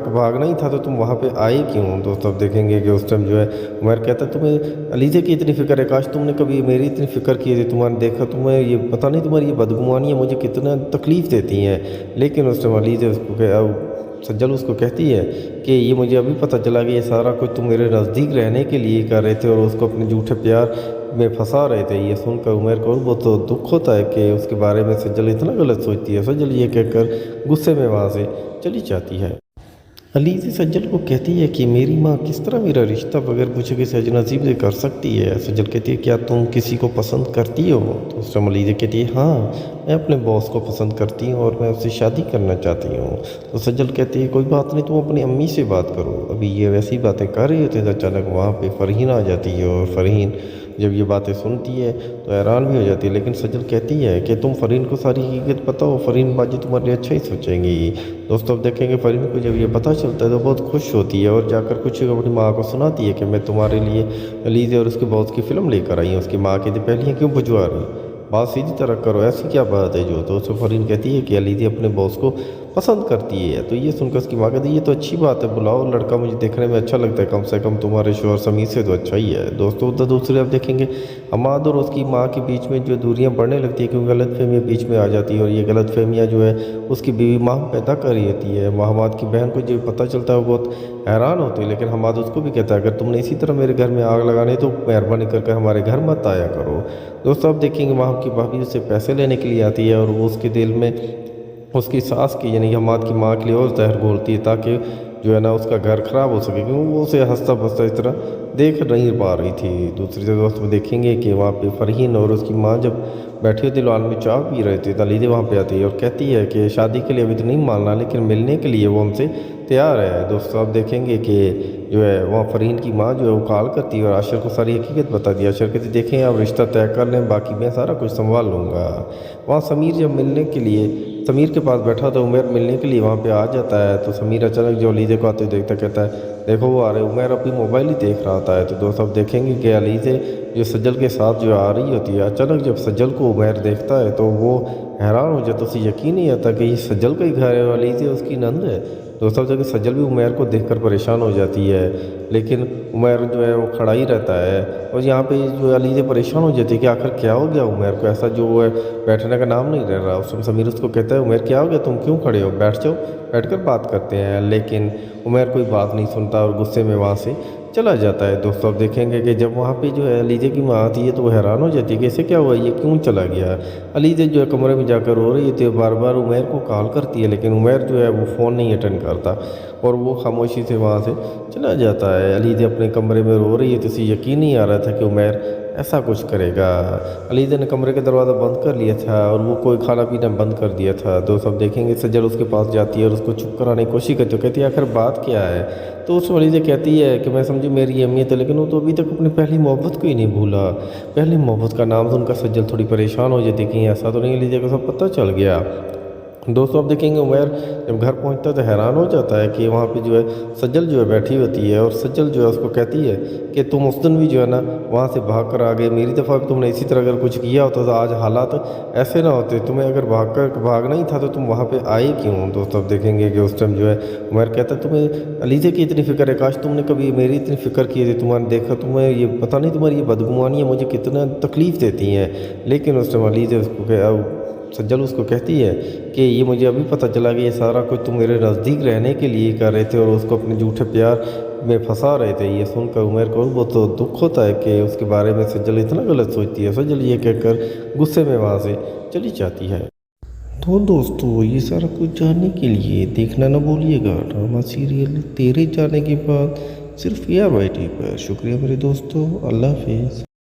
भागना ही था तो तुम वहाँ पे आए क्यों। दोस्तों अब देखेंगे कि उस टाइम जो है उमर कहता है तुम्हें अलीज़ा की इतनी फ़िक्र है, काश तुमने कभी मेरी इतनी फ़िक्र की थी, तुम्हारे देखा तुम्हें ये पता नहीं तुम्हारी ये बदगुमानियाँ मुझे कितना तकलीफ़ देती हैं। लेकिन उस टाइम अलीज़ा उसको सज्जल उसको कहती है कि ये मुझे अभी पता चला कि ये सारा कुछ तुम मेरे नज़दीक रहने के लिए कर रहे थे और उसको अपने झूठे प्यार में फंसा रहे थे। ये सुनकर उमर को बहुत तो दुख होता है कि उसके बारे में सज्जल इतना गलत सोचती है। सज्जल ये कहकर गुस्से में वहाँ से चली जाती है। अलीज़ सज्जल को कहती है कि मेरी माँ किस तरह मेरा रिश्ता बगैर पूछे किसी अजनबी से कर सकती है। सज्जल कहती है क्या तुम किसी को पसंद करती हो? तो उस टाइम अलीज़ा कहती है हाँ, मैं अपने बॉस को पसंद करती हूँ और मैं उससे शादी करना चाहती हूँ। तो सज्जल कहती है कोई बात नहीं, तुम अपनी अम्मी से बात करो। अभी ये वैसी बातें कर रही होती है तो अचानक वहाँ पे फ़रहीन आ जाती है और फ़रहीन जब ये बातें सुनती है तो हैरान भी हो जाती है। लेकिन सज्जल कहती है कि तुम फ़रहीन को सारी हकीकत पता हो, फ़रहीन बाजी तुम्हारे लिए अच्छा ही सोचेंगी। दोस्तों अब देखेंगे फ़रहीन को जब ये पता चलता है तो बहुत खुश होती है और जाकर कुछ अपनी माँ को सुनाती है कि मैं तुम्हारे लिए अलीज़ा और उसके बॉस की फ़िल्म लेकर आई हूँ। उसकी माँ कहती पहले क्यों भिजवा रही, बात सीधी तरह करो, ऐसी क्या बात है जो। तो उससे फ़रहीन कहती है कि अलीज़ा अपने बॉस को पसंद करती है। तो ये सुनकर उसकी माँ कहती है ये तो अच्छी बात है, बुलाओ, लड़का मुझे देखने में अच्छा लगता है, कम से कम तुम्हारे शोहर समीर से तो अच्छा ही है। दोस्तों उधर दूसरे अब देखेंगे हमाद और उसकी माँ के बीच में जो दूरियां बढ़ने लगती है क्योंकि गलतफहमियाँ बीच में आ जाती है और ये गलतफहमियाँ जो है उसकी बीवी माँ पैदा कर रही होती है। हमाद की बहन को जब पता चलता है वो बहुत हैरान होती है, लेकिन हमाद उसको भी कहता है अगर तुमने इसी तरह मेरे घर में आग लगानी तो मेहरबानी करके हमारे घर मत आया करो। दोस्तों अब देखेंगे वहाँ की भाभी उससे पैसे लेने के लिए आती है और वो उसके दिल में उसकी सास की यानी हमाद की माँ के लिए और जहर घोलती है ताकि जो है ना उसका घर ख़राब हो सके, क्योंकि वो उसे हंसता बसता इस तरह देख नहीं पा रही थी। दूसरी तरफ दोस्त में देखेंगे कि वहाँ पे फ़रहीन और उसकी माँ जब बैठी होती लॉन में चाय पी रहे थे तो अलीज़ा वहाँ पे आती है और कहती है कि शादी के लिए अभी तो नहीं मानना लेकिन मिलने के लिए वो हमसे तैयार है। दोस्तों आप देखेंगे कि जो है वहाँ फ़रहीन की माँ जो है वो कॉल करती है और आशर को सारी हकीकत बता दी। आशर कहती देखें आप रिश्ता तय कर लें, बाकी मैं सारा कुछ संभाल लूँगा। वहाँ समीर जब मिलने के लिए समीर के पास बैठा तो उमर मिलने के लिए वहाँ पे आ जाता है। तो समीर अचानक जो अलीज़ा को आते देखता कहता है देखो वो आ रहे, उमर अपनी मोबाइल ही देख रहा होता है। तो दोस्त अब देखेंगे कि अलीज़ा जो सज्जल के साथ जो आ रही होती है, अचानक जब सज्जल को उमर देखता है तो वो हैरान हो जाता, उसे यकीन नहीं आता कि ये सज्जल का ही घर है और अलीज़ा उसकी नंद है। दोस्तों जगह सज्जल भी उमर को देखकर परेशान हो जाती है, लेकिन उमर जो है वो खड़ा ही रहता है और यहाँ पे जो अलीज़ा परेशान हो जाती है कि आखिर क्या हो गया उमर को, ऐसा जो है बैठने का नाम नहीं रह रहा। उस समय समीर उसको कहता है उमर क्या हो गया, तुम क्यों खड़े हो, बैठ जाओ, बैठकर बात करते हैं। लेकिन उमर कोई बात नहीं सुनता और गुस्से में वहाँ से चला जाता है। दोस्तों अब देखेंगे कि जब वहाँ पे जो है अलीज़ा की माँ आती है तो वो हैरान हो जाती है कि ऐसे क्या हुआ, ये क्यों चला गया। अलीज़ा जो है कमरे में जाकर रो रही थी, बार बार उमर को कॉल करती है लेकिन उमर जो है वो फ़ोन नहीं अटेंड करता और वो खामोशी से वहाँ से चला जाता है। अलीज़ा अपने कमरे में रो रही है तो उसे यकीन नहीं आ रहा था कि उमर ऐसा कुछ करेगा। अलीज़ा ने कमरे का दरवाज़ा बंद कर लिया था और वो कोई खाना पीना बंद कर दिया था। दोस्त अब देखेंगे सज्जल उसके पास जाती है और उसको चुप कराने की कोशिश करती है, कहती है आखिर बात क्या है। तो उस अलीज़ा कहती है कि मैं समझी मेरी अहमियत है, लेकिन वो तो अभी तक अपनी पहली मोहब्बत को ही नहीं भूला। पहली मोहब्बत का नाम सुनकर सज्जल थोड़ी परेशान हो जाती है कि ऐसा तो नहीं अलीज़ा को सब पता चल गया। दोस्तों अब देखेंगे उमर जब घर पहुंचता है तो हैरान हो जाता है कि वहाँ पे जो है सज्जल जो है बैठी होती है और सज्जल जो है उसको कहती है कि तुम उस दिन भी जो है ना वहाँ से भाग कर आ गए, मेरी दफ़ा भी तुमने इसी तरह अगर कुछ किया होता तो आज हालात ऐसे ना होते, तुम्हें अगर भागना ही था तो तुम वहाँ पे आए क्यों। दोस्तों अब देखेंगे कि उस टाइम जो है उमर कहता है तुम्हें अलीज़ा की इतनी फ़िक्र है, काश तुमने कभी मेरी इतनी फ़िक्र की थी, तुम्हारे देखा तुम्हें ये पता नहीं तुम्हारी ये बदगुमानियाँ मुझे कितना तकलीफ़ देती हैं। लेकिन उस टाइम अलीज़ा उसको सज्जल उसको कहती है कि ये मुझे अभी पता चला कि ये सारा कुछ तुम मेरे नज़दीक रहने के लिए कर रहे थे और उसको अपने झूठे प्यार में फंसा रहे थे। ये सुनकर उमर को बहुत तो दुख होता है कि उसके बारे में सज्जल इतना गलत सोचती है। सज्जल ये कहकर गुस्से में वहाँ से चली जाती है। तो दोस्तों ये सारा कुछ जानने के लिए देखना ना भूलिएगा ड्रामा सीरियल तेरे जाने के बाद सिर्फ ARYT पर। शुक्रिया मेरे दोस्तों, अल्लाह हाफिज़।